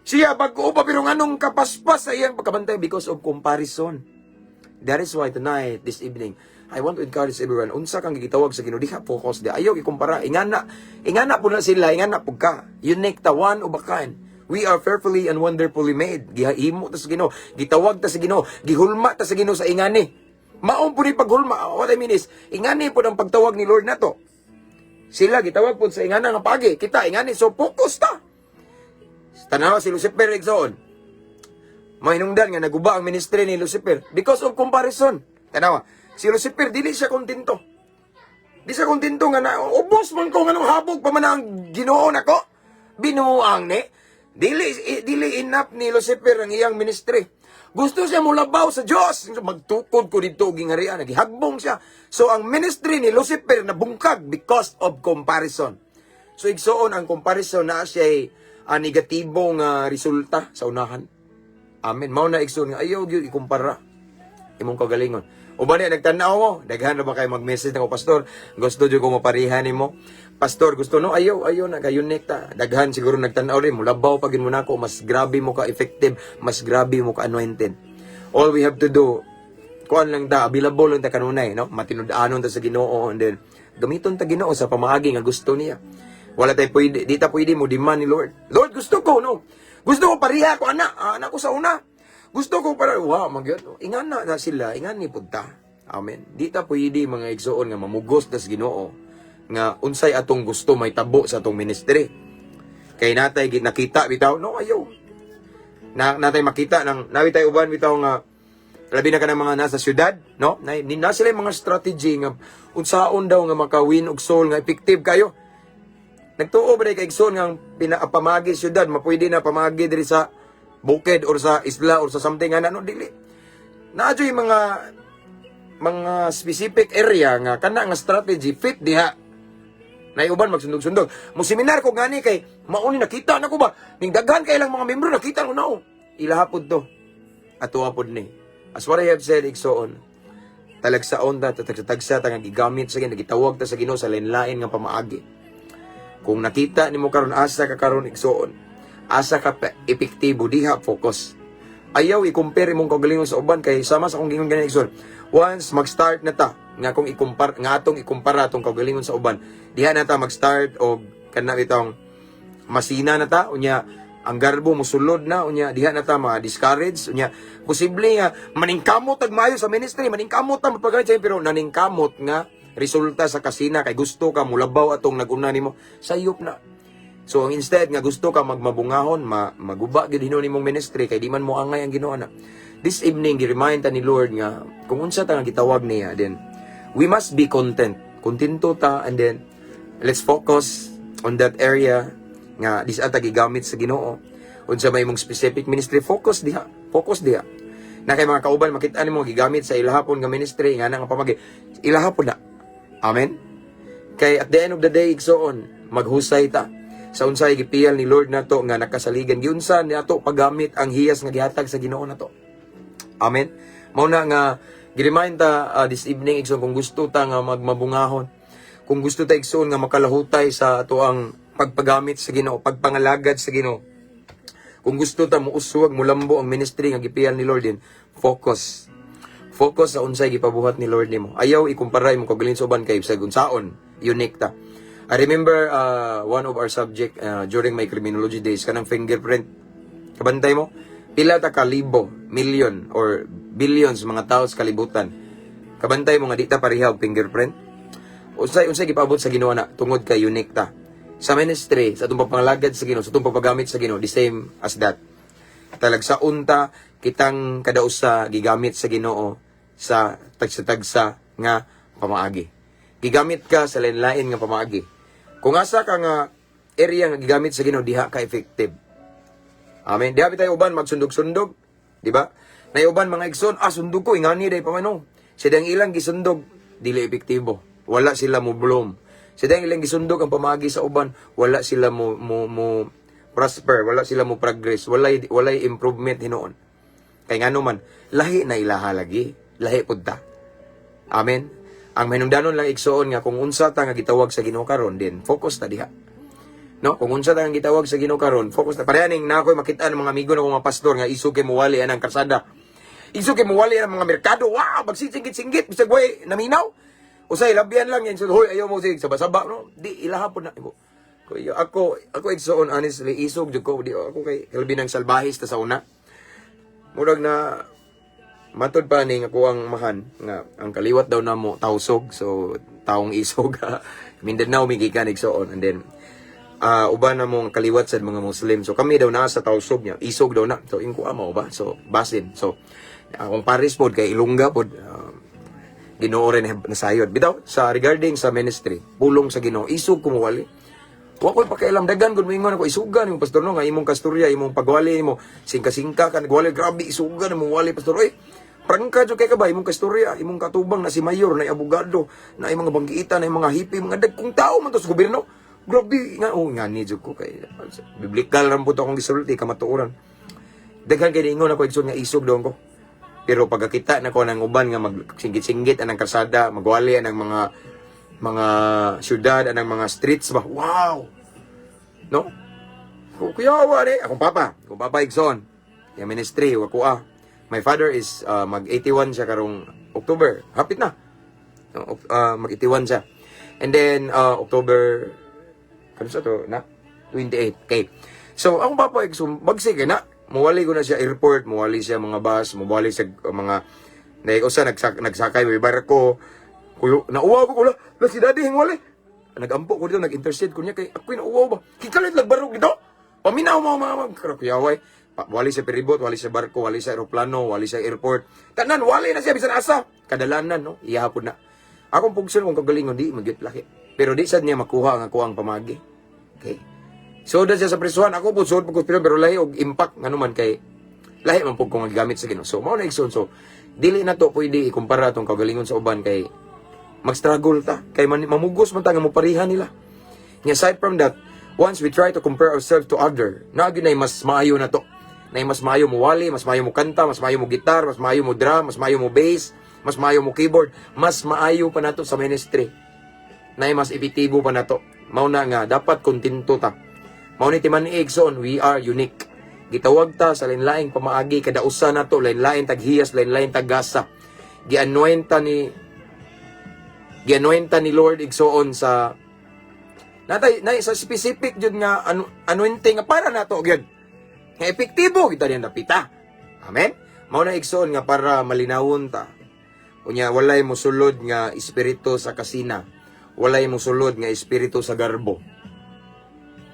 Siya bag-o pa pero nganong kapaspas sa iyang pagkabantay because of comparison. That is why tonight, this evening, I want to encourage everyone, unsa kang gitawag sa Ginoo, diha focus di. Ayaw ikumpara, ingana po na sila, ingana po ka. Unique ta, one of a kind. We are fearfully and wonderfully made. Gihimo ta sa Ginoo, gitawag ta sa Ginoo, gihulma ta sa Ginoo sa ingani. Maong po ni paghulma. What I mean is, ingani po ang pagtawag ni Lord nato. Sila gitawag po sa ingana nga pagi. Kita ingani, so focus ta. Tanawa si Lucifer igsoon. Mahinungdan nga naguba ang ministry ni Lucifer because of comparison. Tanawa, si Lucifer dili siya kontento. Di siya kontento nga na ubos man ko nganong habog pa man ang Ginoo nako. Binuang ni dili enough ni Lucifer ang iyang ministry. Gusto siya mulabaw sa Dios. Magtukod ko dito og gingarian, nagihagbong siya. So ang ministry ni Lucifer nabungkag because of comparison. So igsoon ang comparison na siya negatibong resulta sa unahan. Amen. Mao na igsoon nga ayaw gyud ikumpara imong kagalingon. Uban niya nagtanaw mo, daghan na ba kay mag-message ng pastor? Gusto jud ko maparihan nimo. pastor gusto no ayaw na ka-unique ta. Daghan siguro nagtan-aw rin mo labaw pag mo nako mas grabe mo ka effective, mas grabe mo ka anointed. All we have to do kuan lang ta available lang ta kanunay no matinud-anon ta sa Ginoo and then gamiton ta Ginoo sa pamaagi nga gusto niya. Wala tay pwede di ta pwede mo demand ni Lord. Lord gusto ko no. Gusto ko pareha ko anak ko sa una. Gusto ko para wow magyud. Ingan na sila, ingan ni pudta. Amen. Di ta pwede mga igsoon nga mamugos tas Ginoo nga unsay atong gusto may tabo sa atong ministry. Kay natay nakita bitaw no ayo. Natay makita nang nawi tay uban bitaw nga labi na kanang mga nasa syudad, no? Na sila yung mga strategy nga unsaon daw nga makawin og soul nga effective kayo. Nagtuo ba kay igsoon nga pinapamagi syudad, mapwede na pamagi diri sa bukid or sa isla or sa something ano dili. Naadyo yung mga specific area nga kana nga strategy fit diha. Naiuban magsundog-sundog. Mo seminar ko gani kay mauni nakita na ko ba ning daghan kay lang mga membro nakita ko na ilahapod to. Atuwa pod ni. As what I have said igsoon. Talagsaon ta tagsa ta nga gigamit sa gitawag ta sa Ginoo sa lain-lain nga pamaagi. Kung nakita nimo karon asa ka karon igsoon, asa ka epektibo diha focus. Ayaw i-compare imong kaugalingon sa uban kay sama sa akong gingon gani igsoon. Once mag-start na ta nga kung atong ikumpara atong kaugalingon sa uban, diha na ta mag-start og kana bitong masina na ta unya ang garbo musulod na unya diha na ta ma-discourage unya posible nga maningkamot tag maayo sa ministry maningkamot ta magpagamit sa pero naningkamot nga resulta sa kasina kay gusto ka mulabaw atong nag-una nimo sayop na. So instead nga gusto ka magmabungahon maguba gid hinon nimong ministry kay di man mo angay ang Ginoo na. This evening gi-remind ta ni Lord nga kung unsa ta nga gitawag niya then we must be content. Kontento ta and then let's focus on that area nga dis ata gigamit sa Ginoo. Unsa may imong specific ministry focus diha. Focus diha. Na kay mga kauban makita nimo gigamit sa ilahapon nga ministry nga nga pamagi ilahapon na. Amen. Kay at the end of the day igsoon maghusay ta sa unsay gipiyal ni Lord nato nga nakasaligan giunsa nato paggamit ang hiyas nga gihatag sa Ginoo nato. Amen. Mao na nga gi-remind ta this evening igsoon kung gusto ta nga magmabungahon. Kung gusto ta igsoon nga makalahutay sa ato ang pagpagamit sa Ginoo, pagpangalagad sa Ginoo. Kung gusto ta muuswag mulambo ang ministry nga gipiyal ni Lord din, focus. Focus sa unsay gipabuhat ni Lord nimo. Ayaw ikumpara imong kaugalingon sa uban kay sa unsaon, unique ta. I remember one of our subject during my criminology days kanang fingerprint. Kabantay mo? Pila ta ka libo, million or billions mga tao sa kalibutan. Kabantay mo nga di ta pareha og fingerprint. Unsay gipabot sa Ginoo na tungod kay unique ta. Sa ministry, sa atong pagpangalagad sa Ginoo, sa atong pagpagamit sa Ginoo, the same as that. Talagsaon ta kitang kadausa gigamit sa Ginoo sa tagsa-tagsa nga pamaagi. Gigamit ka sa lain-lain nga pamaagi. Kung asa ka nga area nga gigamit sa Ginoo diha ka effective. Amen. Diha tayo uban magsundog-sundog, di ba? Nay uban mga igsoon, sundog ko ingani day pamano. Sidang ilang gisundog dili epektibo. Wala sila mo bloom. Sidang ilang gisundog ang pamagi sa uban, wala sila mo prosper, wala sila mo progress, walay improvement hinoon. Kay ngano man, lahi na ilaha lagi, lahi pud ta. Amen. Ang hinungdanon lang igsoon nga kung unsa ta nga gitawag sa Ginoo karon din, focus ta diha. No, kung unsa ta nga gitawag sa Ginoo karon, focus ta. Parehaning na ako'y makita ng mga amigo na mga pastor nga isog kay muwali anang karsada. Isog kay muwali ang mga merkado. Wow, magsisingit-singit bisag way naminaw. Usay labian lang yan. So, hoy, ayaw mo sig saba-saba no. Di ilahapon na ko. Ako igsoon honestly isog jud ko di ako kay kalbi ng salbahis ta sa una. Murag na matod pa ni ako ang mahan nga ang kaliwat daw namo tausog so taong isog Mindanao migikan igsoon and then uban na mong kaliwat sa mga Muslim. So kami daw na sa tausog niya. Isog daw na. So inko amo ba? So basin. So akong Paris pod kay Ilongga pod Ginoo rin nasayod. Bitaw sa regarding sa ministry, pulong sa Ginoo, isog kumuwali. Wa ko'y pakialam dagan gud moingon ako isugan yung pastor no nga imong kasturya, imong pagwali mo, singka-singka kan gwali grabe isugan mo wali pastor prangka jud kay kabay imong kasturya, imong katubang na si mayor, na abogado, na imong mga banggiita, na mga hipi, mga dagkong tao man to sa gobyerno. Grabe nga nga ni jud ko kay biblikal ra pud akong gisulti kamatuoran. Daghan kay ingon ako igsoon nga isog daw ko. Pero pagkakita na ko ng uban nga magsinggit-singgit anang karsada, magwali anang mga mga syudad, anang mga streets ba. Wow! No? Kuya wari, akong papa Igsoon. Yung ministry, wako. My father is mag-81 siya karong October. Hapit na. No, mag-81 siya. And then October kano sa to na 28. Okay. So akong papa Igsoon, bagsige na. Muwali ko na siya airport, muwali siya mga bus, muwali siya mga usa nagsakay may barko. Kuyo nauwa ko kula, na si daddy hingwali. Nagampo ko dito, nag-intercede ko niya kay ako nauwa ba. Kikalit lagbarog dito. Paminaw mo mga krakuyaway. Wali sa peribot, wali sa barko, wali sa aeroplano, wali sa airport. Tanan, wali na siya, bisan asa. Kadalanan, no? Iyahapon na. Akong pugson kung kagalingon, di, magyut laki. Pero di sad niya makuha ang ako ang pamagi. Okay? So, siya sa presuhan. Ako po, suod po ko, pero lahi og impact, nga naman kay, lahi man po kung gamit sa Ginoo. So, mao na igsoon. So, dili na to pwede ikumpara tong kagalingon sa uban kay, mag-struggle ta. Kay mamugos man ta, nga mo parihan nila. And aside from that, once we try to compare ourselves to other, naagin na mas maayo na to. Na mas maayo mo wali, mas maayo mo kanta, mas maayo mo gitar, mas maayo mo drum, mas maayo mo bass, mas maayo mo keyboard, mas maayo pa nato sa ministry. Na mas epektibo pa nato. Mao na nga dapat kontento ta. Mao ni timan ni Igsoon, we are unique. Gitawag ta sa lain-laing pamaagi kada usa nato, lain-lain taghiyas, lain-lain taggasa. Gianointa ni Lord Igsoon sa natay na sa specific jud nga anointing nga para nato gyud. Nga epektibo kita diyan napita. Amen. Mao na igsoon nga para malinawon ta. Unya walay mosulod nga espiritu sa kasina. Walay mosulod nga espiritu sa garbo.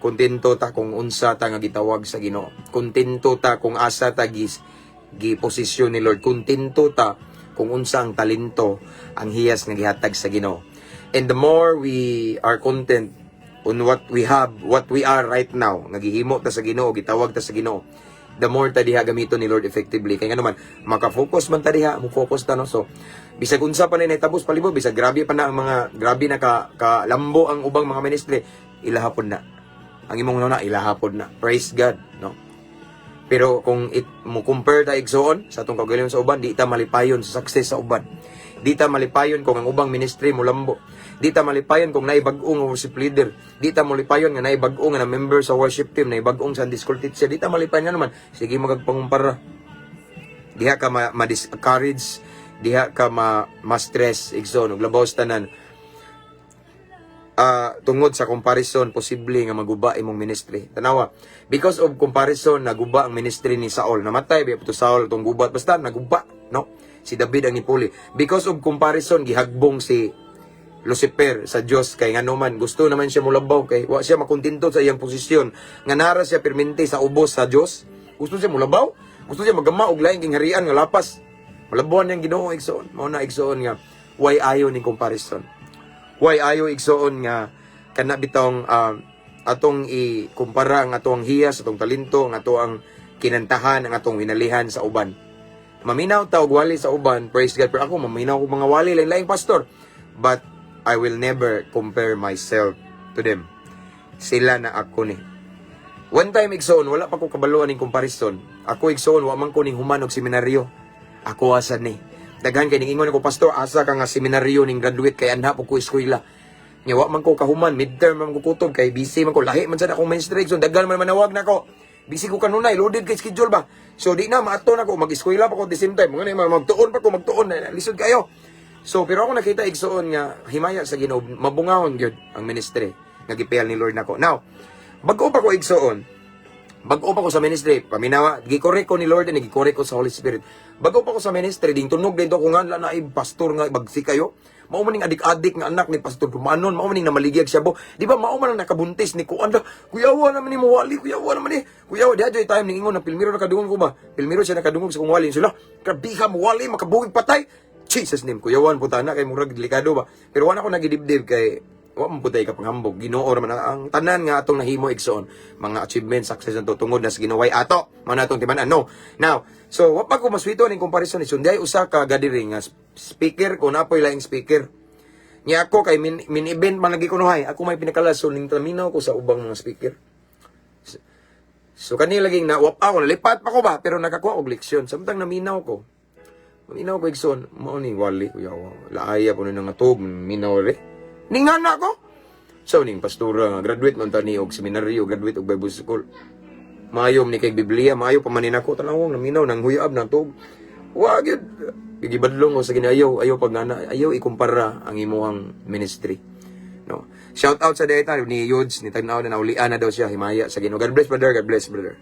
Kontento ta kung unsa ta nga gitawag sa Ginoo. Kontento ta kung asa ta giposisyon ni Lord. Kontento ta kung unsa ang talento ang hiyas nga gihatag sa Ginoo. And the more we are content on what we have, what we are right now, nagihimo ta sa Ginoo, gitawag ta sa Ginoo, the more ta diha gamiton ni Lord effectively. Kaya nga naman, maka-focus man ta diha, mo-focus ta, no? So, bisag unsa pa na natapos palibot, bisag grabe pa na ang mga, grabe na kalambo ang ubang mga ministry, ilahapon na. Ang imong na, ilahapon na. Praise God, no? Pero kung mo compare ta igsoon sa atong kagalingon sa uban, di ta malipayon sa success sa uban. Di ta malipayon kung ang ubang ministry mo lambo. Di ta malipayon kung naibag-ong nga worship leader. Di ta malipayon nga naibag-ong nga na member sa worship team, naibag-ong sa Sunday school teacher. Di ta malipayon nga naman. Sige magagpangumpara. Diha ka ma-discourage, diha ka ma-stress, igsoon, ug labaw sa tanan. Tungod sa comparison, posible nga maguba imong ministry. Tanawa, because of comparison, naguba ang ministry ni Saul. Namatay, biya to Saul, itong gubat. Basta, naguba, no? Si David ang nipuli. Because of comparison, gihagbong si Lucifer sa Diyos. Kay nga naman, gusto naman siya mulabaw. Kay wa siya makontinto sa iyang posisyon. Nga nara siya permente sa ubos sa Diyos. Gusto siya mulabaw. Gusto siya magama og laing kingharian nga lapas. Malabuan niyang Ginoo igsoon. Mao na igsoon nga, why ayo ning comparison? Why ayo igsoon nga kana bitong atong ikumpara ang atong hiyas, atong talento, ang atong kinantahan, ang atong winalihan sa uban. Maminaw ta og wali sa uban, praise God, pero ako maminaw ko mga wali lain-laing pastor. But I will never compare myself to them. Sila na ako ni. One time igsoon, wala pa ko kabaluan ning comparison. Ako igsoon, wa man ko ning human og seminaryo. Ako asa ni. Daghan kay ningingon ko, pastor, asa ka nga seminaryo ning graduate kay anha po ko eskwela. Nya wa man ko kahuman, midterm man ko kutob kay busy man ko, lahi man sad akong ministry. So daghan man manawag na ko. Busy ko kanunay, loaded kay schedule ba. So di na maato na ko, mag-eskwela pa ko at the same time. Mga magtuon pa ko, lisod kayo. So pero ako nakita igsoon nga himaya sa Ginoo, mabungahon gyud ang ministry nga gipiyal ni Lord nako. Now, bag-o pa ko igsoon. Bag-o pa ko sa ministry, paminawa, gikorek ko ni Lord and gikorek ko sa Holy Spirit. Bago pa ko sa ministry, ding tunog dito ko nga na pastor nga bagsi kayo. Mao man ning adik-adik nga anak ni Pastor Dumanon, mao man ning namaligya siya bo. Di ba mao man ang nakabuntis ni Kuanda? Kuyawa naman ni Mawali, kuyawa naman ni. Kuyawa di ajoy time ning ingon na pilmiro nakadungog ko ba? Pilmiro siya nakadungog sa kong wali. Sila, kabiha mo wali makabugig patay. Jesus name, kuyawan puta na kay murag delikado ba. Pero wala ko nagidibdib kay wa man putay ka panghambog. Ginoo man ang tanan nga atong nahimo igsoon. Mga achievements, success nato tungod na sa Ginoo ato. Mao na atong timan-an. No. Now, so wa pa ko maswito ning comparison ni Sunday usa ka gathering nga speaker ko napoy laing speaker. Nya ako kay min event man lagi kunuhay. Ako may pinakalas so ning taminaw ko sa ubang mga speaker. So kanila laging na wap ako nalipat pa ko ba pero nakakuha og leksyon. Samtang naminaw ko. Minaw ko igsoon, mao ni wali kuya. Laaya ko ni nga tug minaw re. Ningana ko. So ning pastora nga graduate man tani og seminaryo, graduate og Bible school. Mayom ni kay Biblia, mayo pa manin ako tanawong naminaw nang huyab nang tug. Wa gyud gibadlong ko sa ginayaw, ayaw pag nana, ayaw ikumpara ang imuhang ministry. No. Shout out sa dayta ni Yudes ni tanaw na naulian na daw siya himaya sa Ginoo. God bless brother, God bless brother.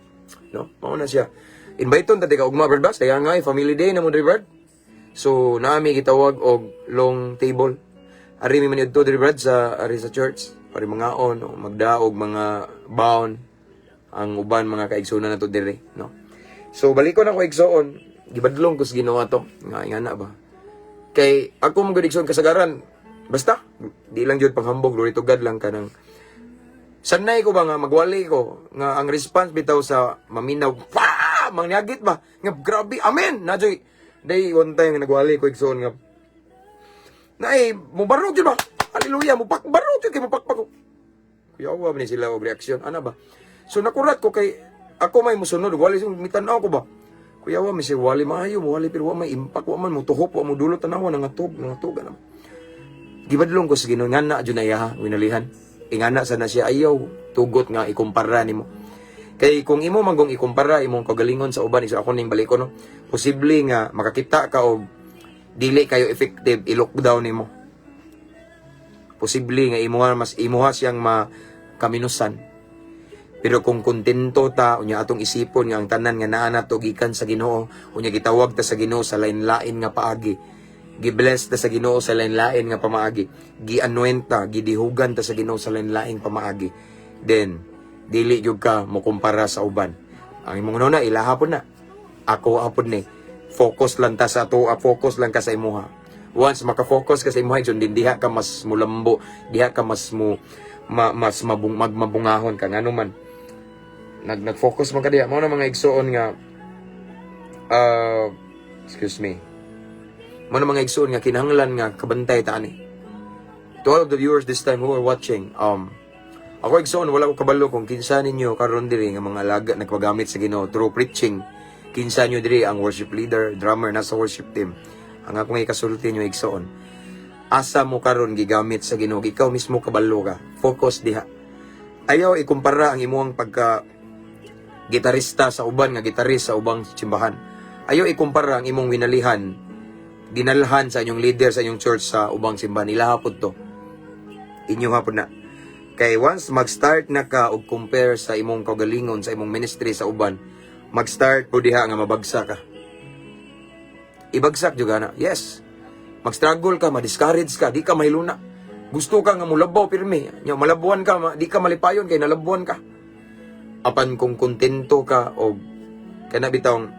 No, mao na siya. Invite ton tadi ka ugma brother, kaya nga family day na mo brother. So naami gitawag og long table. Ari mi man yudto brother sa ari sa church. Pari mangaon o magdaog mga baon ang uban mga kaigsunan nato dire, no. So balik ko na ko igsoon, gibadlong ko sa Ginoo to, nga na ba. Kay ako mong igsoon kasagaran, basta di lang jud panghambog, glory to God lang kanang sanay ko ba nga magwali ko nga ang response bitaw sa maminaw pa mangyagit ba nga grabe amen na joy day one time nga nagwali ko igsoon nga nay mo barog jud ba. Hallelujah, mupakbaro jud kay mupakpag. Kuyawa man ni sila og reaksyon, ana ba? So nakurat ko kay ako may musunod, wali sing mitanaw ko ba. Kuyawa mi si wali maayo, wali pero wa may impact, wa man mo tuhop, wa mo dulot tanaw nga tug ana. Gibadlong ko sa Ginoo nga na jud na iya winalihan. Ingana sana siya ayaw tugot nga ikumpara nimo. Kay kung imo manggong ikumpara imong kagalingon sa uban isa ako ning balik ko no, posible nga makakita ka og dili kayo effective i-lockdown nimo. Posible nga imuha siyang makaminusan. Pero kung kontento ta unya atong isipon nga ang tanan nga naa nato gikan sa Ginoo, unya gitawag ta sa Ginoo sa lain-lain nga paagi. Gibless ta sa Ginoo sa lain-lain nga pamaagi. Gi-anoint ta, gidihugan ta sa Ginoo sa lain-laing pamaagi. Then dili gyud ka mo kumpara sa uban. Ang imong una ilahapon na. Ako hapon ni. Focus lang ta sa ato, focus lang ka sa imuha. Once maka-focus ka sa imuhay, din diha ka mas mulambo, diha ka mas mabungahon ka ngano man. Nag-focus man ka diha. Mao na mga igsoon nga excuse me. Mao na mga igsoon nga kinahanglan nga kabantay ta ani. To all of the viewers this time who are watching, ako igsoon wala ko kabalo kung kinsa ninyo karon diri nga mga alaga nagpagamit sa Ginoo through preaching. Kinsa nyo diri ang worship leader, drummer nasa worship team. Ang akong ikasulti nyo igsoon. Asa mo karon gigamit sa Ginoo, ikaw mismo kabalo ka. Focus diha. Ayaw ikumpara ang imuhang pagka gitarista sa uban nga gitarist sa ubang simbahan. Ayaw ikumpara ang imong winalihan, dinalhan sa inyong leader sa inyong church sa ubang simbahan. Ilahapod to. Inyo hapon na. Kay once mag-start na ka og compare sa imong kagalingon sa imong ministry sa uban, mag-start po diha nga mabagsak ka. Ibagsak juga na. Yes. Mag-struggle ka, ma-discourage ka, di ka mahiluna. Gusto ka nga mulabaw pirmi. Malabuan ka, di ka malipayon kay nalabuan ka. Apan kung kontento ka o kana bitawng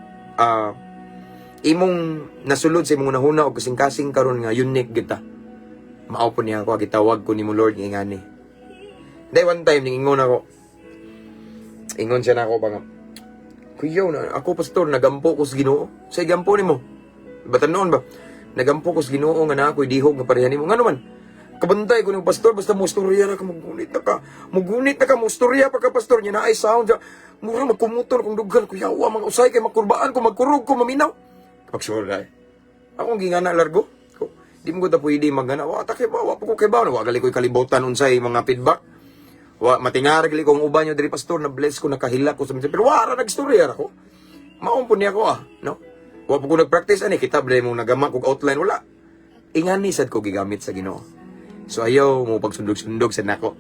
imong nasulod sa imong nahuna o kasing-kasing karon nga unique kita. Mao po niya ako gitawag ko nimo Lord ngani. Day one time ning ingon ako. Ingon siya na ako pa nga. Kuyaw na ako pastor nagampo ko sa Ginoo. Say gampo nimo. Batanon ba? Nagampo ko sa Ginoo nga na ako'y dihog nga parehan nimo. Ngano man? Kabantay ko ng pastor basta mo istorya na ka mugunit na ka. Mugunit na ka mo istorya pa ka pastor niya na ay sound. Mura magkumutor kung dugan ko yawa mga usay kay makurbaan ko magkurog ko maminaw. Pagsuray. Akong gingana largo. Di mo ta pwede magana. Wa ta kay ba ko kay ba wa gali ko kalibutan unsay mga feedback. Wa matingar gali kong uban nyo diri pastor na bless ko nakahila ko sa minsan pero wala nagstorya ako. Maumpo niya ko no. Wa po ko nag-practice ani kitab dai mo nagama kog outline wala. Ingani sad ko gigamit sa Ginoo. So ayaw mo pagsundog-sundog sa nako.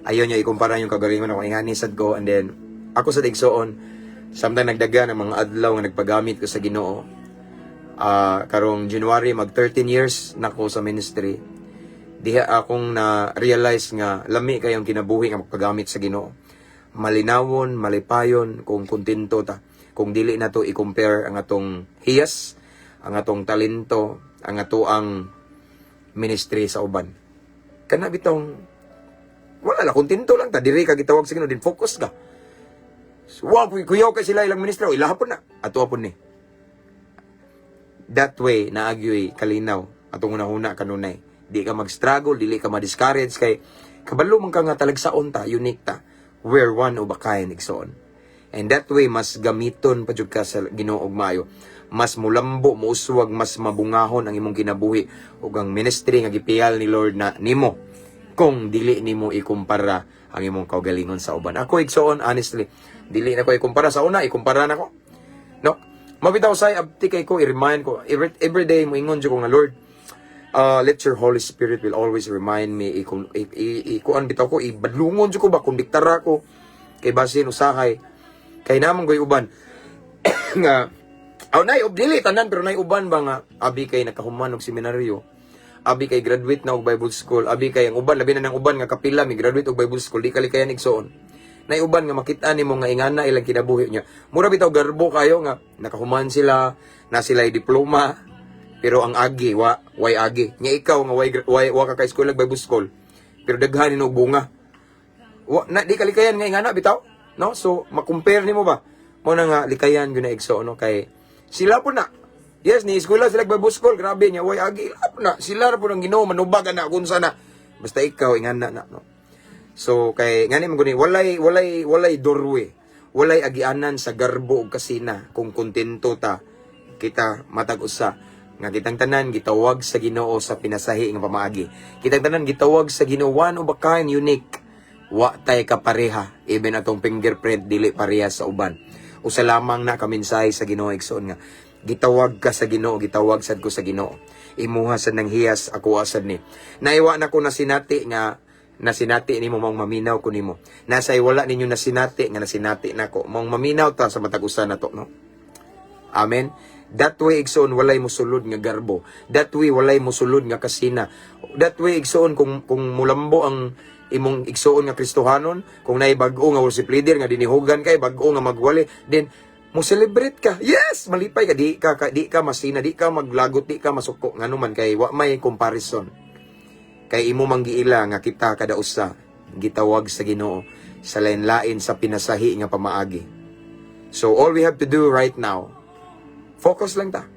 Ayaw niya ikumpara yung kagalingon ako ingani sad ko and then ako sa igsoon samtang nagdaga ng mga adlaw nga nagpagamit ko sa Ginoo. Karong January mag 13 years nako sa ministry. Diha akong na-realize nga lami kayong kinabuhi nga magpagamit sa Ginoo. Malinawon, malipayon kung kontento ta. Kung dili na to i-compare ang atong hiyas, ang atong talento, ang atoang ministry sa uban. Kana bitong wala la kontento lang ta diri ka gitawag sa Ginoo din focus ka. So, wa kuyaw kay sila ilang ministro ilahapon na ato apon ni. That way naagyoy kalinaw atong una-una kanunay. Di ka mag-struggle, dili ka ma-discourage kay kabalo man ka nga talagsaon ta, unique ta. We're one of a kind igsoon. And that way, mas gamiton pa jud ka sa Ginoo og maayo. Mas mulambo, muuswag, mas mabungahon ang imong kinabuhi ug ang ministry nga gipiyal ni Lord na nimo kung dili nimo ikumpara ang imong kaugalingon sa uban. Ako igsoon honestly, dili na ko ikumpara sa una, ikumpara na ko. No? Mabitaw say abti kay ko i-remind ko every day mo ingon jud ko nga Lord, let your Holy Spirit will always remind me kuan bitaw ko ibadlungon jud ko ba kung diktara ko kay basin usahay kay namang goy uban nga nay dili tanan pero nay uban ba nga abi kay nakahuman og seminaryo, abi kay graduate na og Bible school, abi kay ang uban labi na ng uban nga kapila mi graduate og Bible school, di kalikayan igsoon. Nay uban nga makita nimo nga ingana ilang kinabuhi niya. Mura bitaw garbo kayo nga nakahuman sila, na sila diploma, pero ang agi way agi. Nya ikaw nga way ka ka school Bible school, pero daghan ni bunga. Na di kalikayan nga ingana bitaw, no? So makompare nimo ba? Mo na nga likayan gyud na igsoon no kay sila po na. Yes, ni eskwela sila Bible school, grabe niya, way agi lap na. Sila ra po nang Ginoo manubagan na kung sana. Basta ikaw ingana na, no. So kay ngani man guni walay dorwe. Walay agianan sa garbo ug kasina kung kontento ta kita matag usa nga kitang tanan gitawag sa Ginoo sa pinasahi nga pamaagi. Kitang tanan gitawag sa Ginoo one of a kind, unique. Wa tay kapareha, even atong fingerprint dili pareha sa uban. Usa lamang na kaminsahe sa Ginoo igsoon nga gitawag ka sa Ginoo, gitawag sad ko sa Ginoo. Imuha sad nang hiyas ako asad ni. Naiwa na ko na sinati nga nasinati nimo mong maminaw ko nimo. Nasay wala ninyo nasinati nga nasinati nako. Mong maminaw ta sa matag usa nato, no. Amen. That way igsoon walay mosulod nga garbo. That way walay mosulod nga kasina. That way igsoon kung mulambo ang imong igsoon nga Kristohanon, kung naay bag-o nga worship leader nga dinihugan kay bag-o nga magwali, then mo celebrate ka. Yes, malipay ka, di ka masina, di ka maglagot, di ka masuko nganuman kay wa may comparison. Kay imo manggiila nga kita kada usa gitawag sa Ginoo sa lain-lain sa pinasahi nga pamaagi. So all we have to do right now, focus lang ta.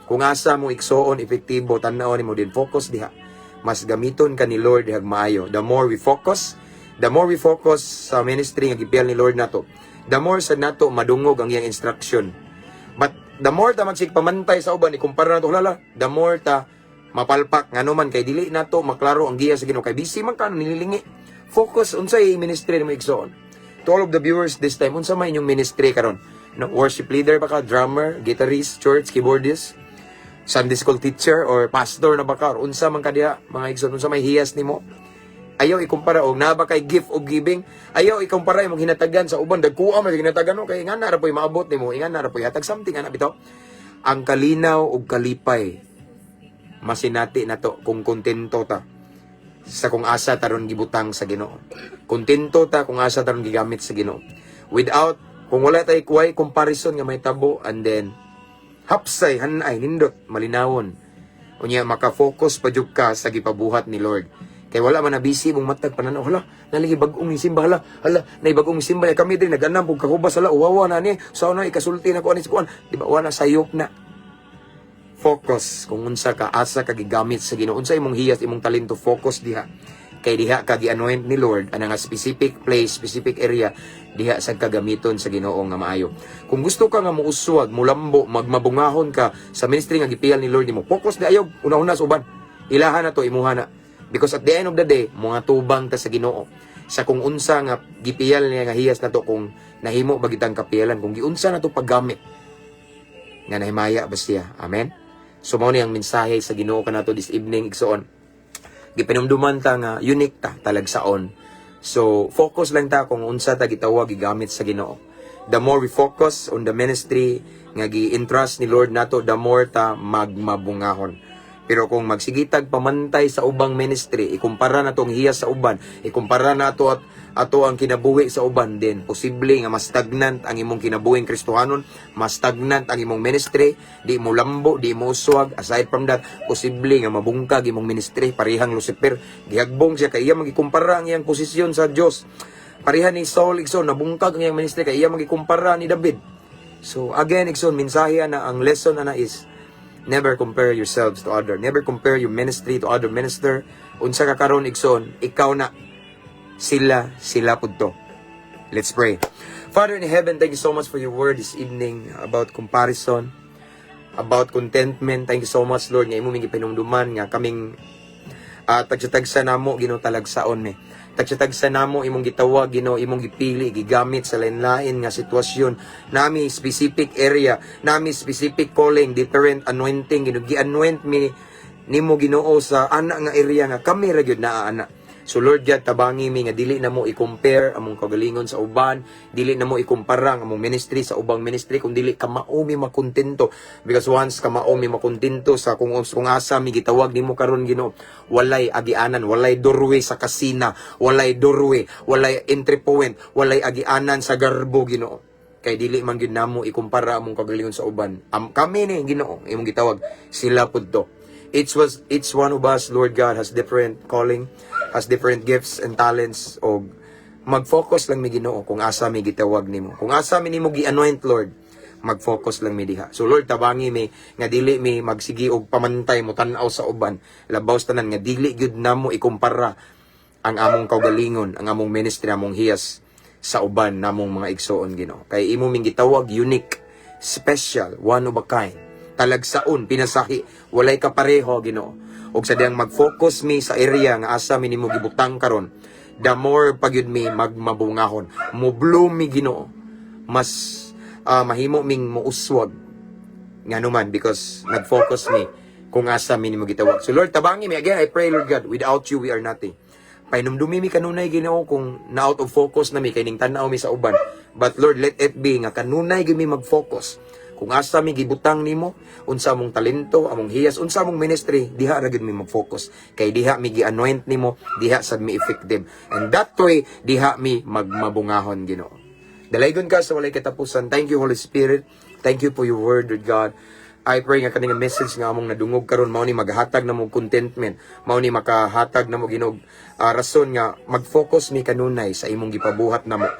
Kung asa mo igsoon epektibo tan-aw nimo din focus diha. Mas gamiton ka ni Lord dihag maayo. The more we focus sa ministry nga gipiyal ni Lord nato, the more sa nato madungog ang iyang instruction. But the more ta magsig pamantay sa uban ikumpara nato lala, the more ta mapalpak nganuman kay dili nato maklaro ang giya sa Ginoo kay busy man ka nililingi. Focus unsay ministry mo igsoon. To all of the viewers this time, unsa may inyong ministry karon? No, worship leader ba ka, drummer, guitarist, church, keyboardist, Sunday school teacher or pastor na ba ka? Unsa man ka diha mga igsoon, unsa may hiyas nimo? Ayaw ikumpara og na ba kay gift of giving? Ayaw ikumpara imong hinatagan sa uban dagkuha man hinatagan no kay ngana ra poy maabot nimo, ingana ra poy hatag something ana bitaw. Ang kalinaw ug kalipay masinati nato kung kontento ta sa kung asa taron gibutang sa Ginoo. Kontento ta kung asa taron gigamit sa Ginoo. Without kung wala tay kuway comparison nga may tabo and then hapsay hanay nindot malinawon. Unya maka-focus pa jud ka sa gipabuhat ni Lord. Kay wala man na busy mong matag pananaw. Hala, naligi bagong simba. Hala, nay bagong simba. Kami din nag-anam kung kahubas. Hala, uwawa na ni. So, na, ikasulti na ko anis kuan. Diba, wala sayop na. Focus. Kung unsa ka, asa ka gigamit sa Ginoo. Unsa imong hiyas, imong talento, focus diha. Kay diha ka gi-anoint ni Lord. Ana nga specific place, specific area. Diha sa kagamiton sa Ginoo nga maayo. Kung gusto ka nga muuswag, mulambo, magmabungahon ka sa ministry nga gipiyal ni Lord, mo focus di ayaw. Una-una sa uban. Ilahan na to, imuha na. Because at the end of the day, mga tubang ta sa Ginoo. Sa kung unsa nga gipiyal niya nga hiyas na to, kung nahimo bagitang kapiyalan, kung giunsa na to paggamit, nga nahimaya ba siya. Amen? So, mao ni ang mensahe sa Ginoo kanato this evening, igsoon. Gipinumduman ta nga unique ta, talagsaon. So, focus lang ta kung unsa ta gitawag, gigamit sa Ginoo. The more we focus on the ministry, nga gi-entrust ni Lord nato, the more ta magmabungahon. Pero kung magsigitag pamantay sa ubang ministry, ikumpara na tong hiyas sa uban, ikumpara na ato ang kinabuhi sa uban, din posible nga mas stagnant ang imong kinabuhing Kristohanon, mas stagnant ang imong ministry, di mo lambo, di mo uswag. Aside from that, posible nga mabungkag imong ministry, parihang Lucifer, gihagbong siya kay iya magikumpara ang iyang posisyon sa Dios. Parihan ni Saul igsoon, nabungkag ang iyang ministry kay iya magikumpara ni David. So again igsoon, mensahe na ang lesson na is never compare yourselves to other. Never compare your ministry to other minister. Unsa ka karon igsoon, ikaw na. Sila pudto. Let's pray. Father in heaven, thank you so much for your word this evening about comparison, about contentment. Thank you so much, Lord, nga imo mig pinumduman nga kaming Tagsatagsa namo Ginoo talagsaon mi. Tagsatagsa namo imong gitawag Ginoo, imong gipili gigamit sa lain-lain nga sitwasyon, nami specific area, nami specific calling, different anointing Ginoo, gi-anoint mi nimo Ginoo sa ana nga area nga kami ra gyud naa ana. So Lord God, tabangi mi nga dili na mo i-compare among kagalingon sa uban, dili na mo ikumpara ang among ministry sa ubang ministry, kung dili ka maumi makontento. Because once ka maumi makontento sa kung asa mi gitawag nimo karon Ginoo, walay agianan, walay doorway sa kasina, walay doorway, walay entry point, walay agianan sa garbo Ginoo. Kay dili man gyud namo ikumpara among kagalingon sa uban. Kami ni Ginoo imong gitawag, sila pud to. Each one of us, Lord God, has different calling, has different gifts and talents, o mag-focus lang mi Ginoo kung asa mi gitawag nimo. Kung asa mi nimo gi-anoint, Lord, mag-focus lang mi diha. So Lord, tabangi mi nga dili mi magsigi og pamantay mo tan-aw sa uban. Labaw tanan nga dili gyud namo ikumpara ang among kaugalingon, ang among ministry, among hiyas sa uban namong mga igsoon Ginoo. Kay imo ming gitawag unique, special, one of a kind. Talagsaon, pinasahi, walay kapareho Ginoo. Og sa diyang mag-focus mi sa area nga asa mi nimo gibutang karon, the more pagyud mi magmabungahon, mo bloom mi Ginoo. Mas mahimo ming muuswag nganuman because nag-focus mi kung asa mi nimo gitawag. So Lord, tabangi mi again, I pray Lord God, without you we are nothing. Painumdumi mi kanunay Ginoo kung na out of focus na mi kay ning tan-aw mi sa uban. But Lord, let it be nga kanunay gyud mi mag-focus. Kung asa mi gibutang nimo, unsa among talento, among hiyas, unsa among ministry, diha ra gyud mi mag-focus. Kay diha mi gi-anoint nimo, diha sad mi effective. And that way, diha mi magmabungahon Ginoo. Dalaygon ka sa walay katapusan. Thank you Holy Spirit. Thank you for your word, Lord God. I pray nga kaning message nga among nadungog karon mao ni maghatag na mo contentment, mao ni makahatag na mo Ginoo rason nga mag-focus mi kanunay sa imong gipabuhat namo.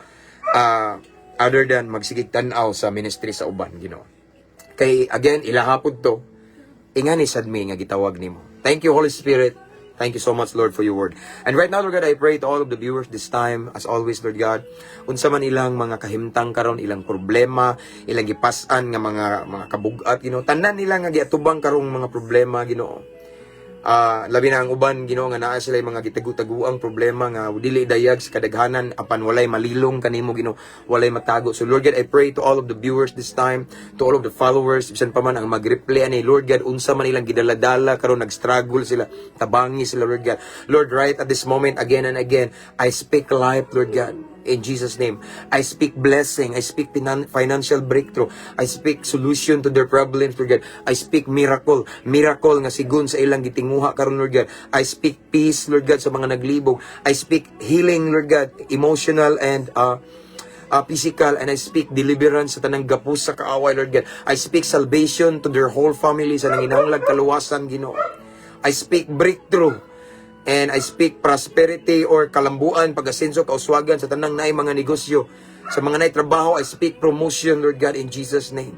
Other than magsigig tan-aw sa ministry sa uban Ginoo. Kay again ilahapod to ingani sad mi nga gitawag nimo. Thank you Holy Spirit. Thank you so much Lord for your word. And right now Lord God, I pray to all of the viewers this time, as always Lord God, unsa man ilang mga kahimtang karon, ilang problema, ilang gipas-an nga mga kabug-at Ginoo, tanan nila nga giatubang karong mga problema Ginoo. Labi na ang uban Ginoo nga naa sila mga gitagu-taguang problema nga dili dayag sa kadaghanan apan walay malilong kanimo Ginoo, walay matago. So Lord God, I pray to all of the viewers this time, to all of the followers, bisan pa man ang mag-replay ani Lord God, unsa man ilang gidaladala karon, nag-struggle sila, tabangi sila Lord God. Lord, right at this moment again and again, I speak life Lord God. In Jesus' name, I speak blessing, I speak financial breakthrough, I speak solution to their problems, Lord God. I speak miracle nga sigun sa ilang gitinguha karon Lord God. I speak peace, Lord God, sa mga naglibog. I speak healing, Lord God, emotional and physical, and I speak deliverance sa tanang gapos sa kaaway, Lord God. I speak salvation to their whole family sa nanginahanglag kaluwasan, Ginoo. I speak breakthrough. And I speak prosperity or kalambuan, pag-asenso, kauswagan sa tanang naay mga negosyo. Sa mga naay trabaho, I speak promotion, Lord God, in Jesus' name.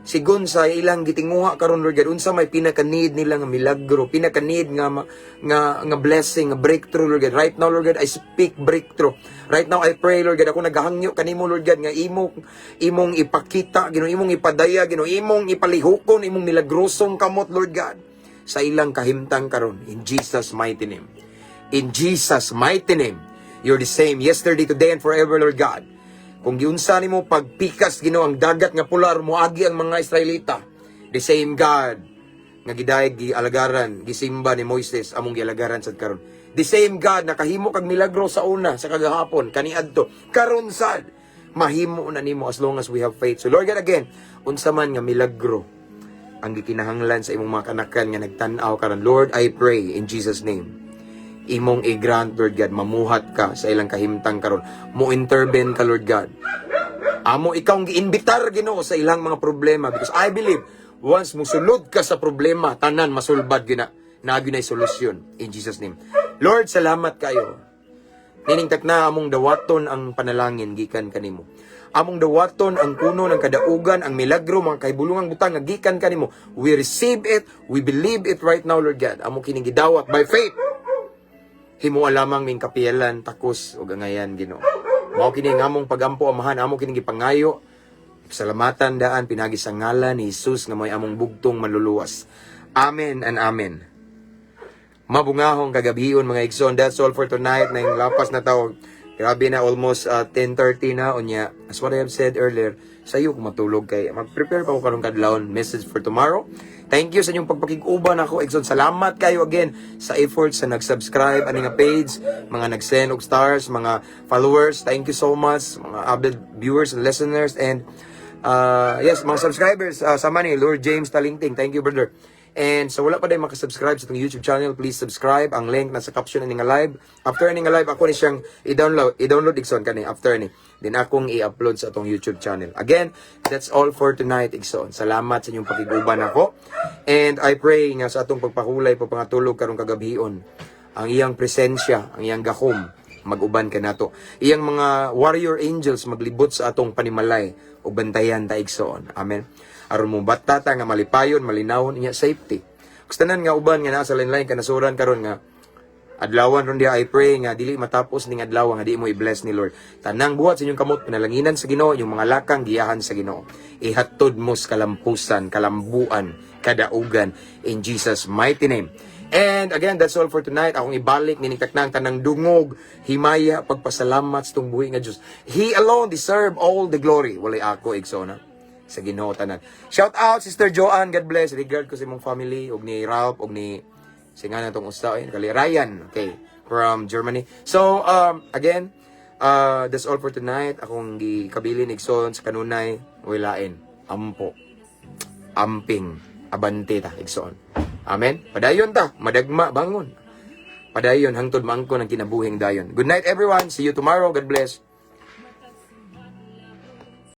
Sigun sa ilang gitinguha karon Lord God, unsa may pinaka-need nila nga milagro, pinaka-need nga blessing, nga breakthrough, Lord God. Right now, Lord God, I speak breakthrough. Right now, I pray, Lord God, ako naghangyo kanimo, Lord God, nga imong ipakita, Ginoo, imong ipadaya, Ginoo, imong ipalihukon, imong milagrosong kamot, Lord God, sa ilang kahimtang karon, in Jesus mighty name. In Jesus mighty name. You're the same yesterday, today, and forever, Lord God. Kung giunsa nimo pagpikas Ginoo ang dagat nga pular, moagi ang mga Israelita, the same God nga gidayeg gialagaran, gisimba ni Moises, among gialagaran sad karon. The same God na kahimo kag milagro sa una, sa kagahapon, kaniadto, karon sad mahimo na nimo as long as we have faith. So Lord God, again, unsa man nga milagro ang gikinahanglan sa imong mga kanakan nga nagtan-aw karon, Lord, I pray in Jesus name, imong i-grant, Lord God, mamuhat ka sa ilang kahimtang karon, mo intervene ka, Lord God. Amo ikaw ang giinbitar Ginoo sa ilang mga problema, because I believe once musulod ka sa problema, tanan masulbad gina, naginay solusyon in Jesus name. Lord, salamat kayo. Nining takna among dawaton ang panalangin gikan kanimo. Among dawaton ang puno ng kadaugan, ang milagro, mga kahibulungang butang nga gikan kanimo. We receive it, we believe it right now, Lord God. Amo kining gidawat by faith. Himo lamang ming kapiyalan, takos ug angayan Ginoo. Mao kini nga among pagampo amahan, amo kining gipangayo. Salamatan daan pinagi sa ngalan ni Jesus nga may among bugtong manluluwas. Amen and amen. mabungahong kagabion mga igsoon. That's all for tonight. Na yung lapas na tao. Grabe na, almost 10:30 na. Unya, as what I have said earlier, sa iyo kung matulog kay mag-prepare pa ko karong kadlawon message for tomorrow. Thank you sa inyong pagpakig-uban ako, igsoon. Salamat kayo again sa efforts sa nag-subscribe ani nga page, mga nag-send og stars, mga followers. Thank you so much, mga avid viewers and listeners, and yes, mga subscribers sa ni Lord James Talingting. Thank you, brother. And so wala pa din makasubscribe sa itong YouTube channel, please subscribe. Ang link nasa caption ni nga live. After ni nga live, ako ni siyang i-download igsoon kani after ni. Then akong i-upload sa itong YouTube channel. Again, that's all for tonight igsoon. Salamat sa inyong pakiguban ako. And I pray nga sa atong pagpahulay papangatulog karong kagabion, ang iyang presensya, ang iyang gahom mag-uban ka nato. Iyang mga warrior angels maglibot sa atong panimalay ug bantayan ta igsoon. Amen. Aron mo batata nga malipayon, malinawon inya safety. Kustanan nga uban nga nasa lain-lain kanasuran karon nga adlawan ron dia, I pray nga dili matapos ning adlaw nga di mo i-bless ni Lord. Tanang buhat sa inyong kamot panalanginan sa Ginoo, yung mga lakang giyahan sa Ginoo. Ihatod mo sa kalampusan, kalambuan, kadaugan in Jesus mighty name. And again, that's all for tonight. Akong ibalik niniktak na ang tanang dungog, himaya, pagpasalamat sa itong buhi nga Diyos. He alone deserve all the glory. Walay ako, Igsona, sa Ginoo tanan. Shout out, Sister Joanne. God bless. Regard ko sa imong family, og ni Ralph, og ni singa na itong usta. Kali Ryan, okay, from Germany. So, again, that's all for tonight. Akong gikabilin, Igsoon, sa kanunay, wilain, ampo, amping, abante ta, Igsoon. Amen. Padayon ta, madagma bangon. Padayon hangtod maangko ng kinabuhing dayon. Good night everyone. See you tomorrow. God bless.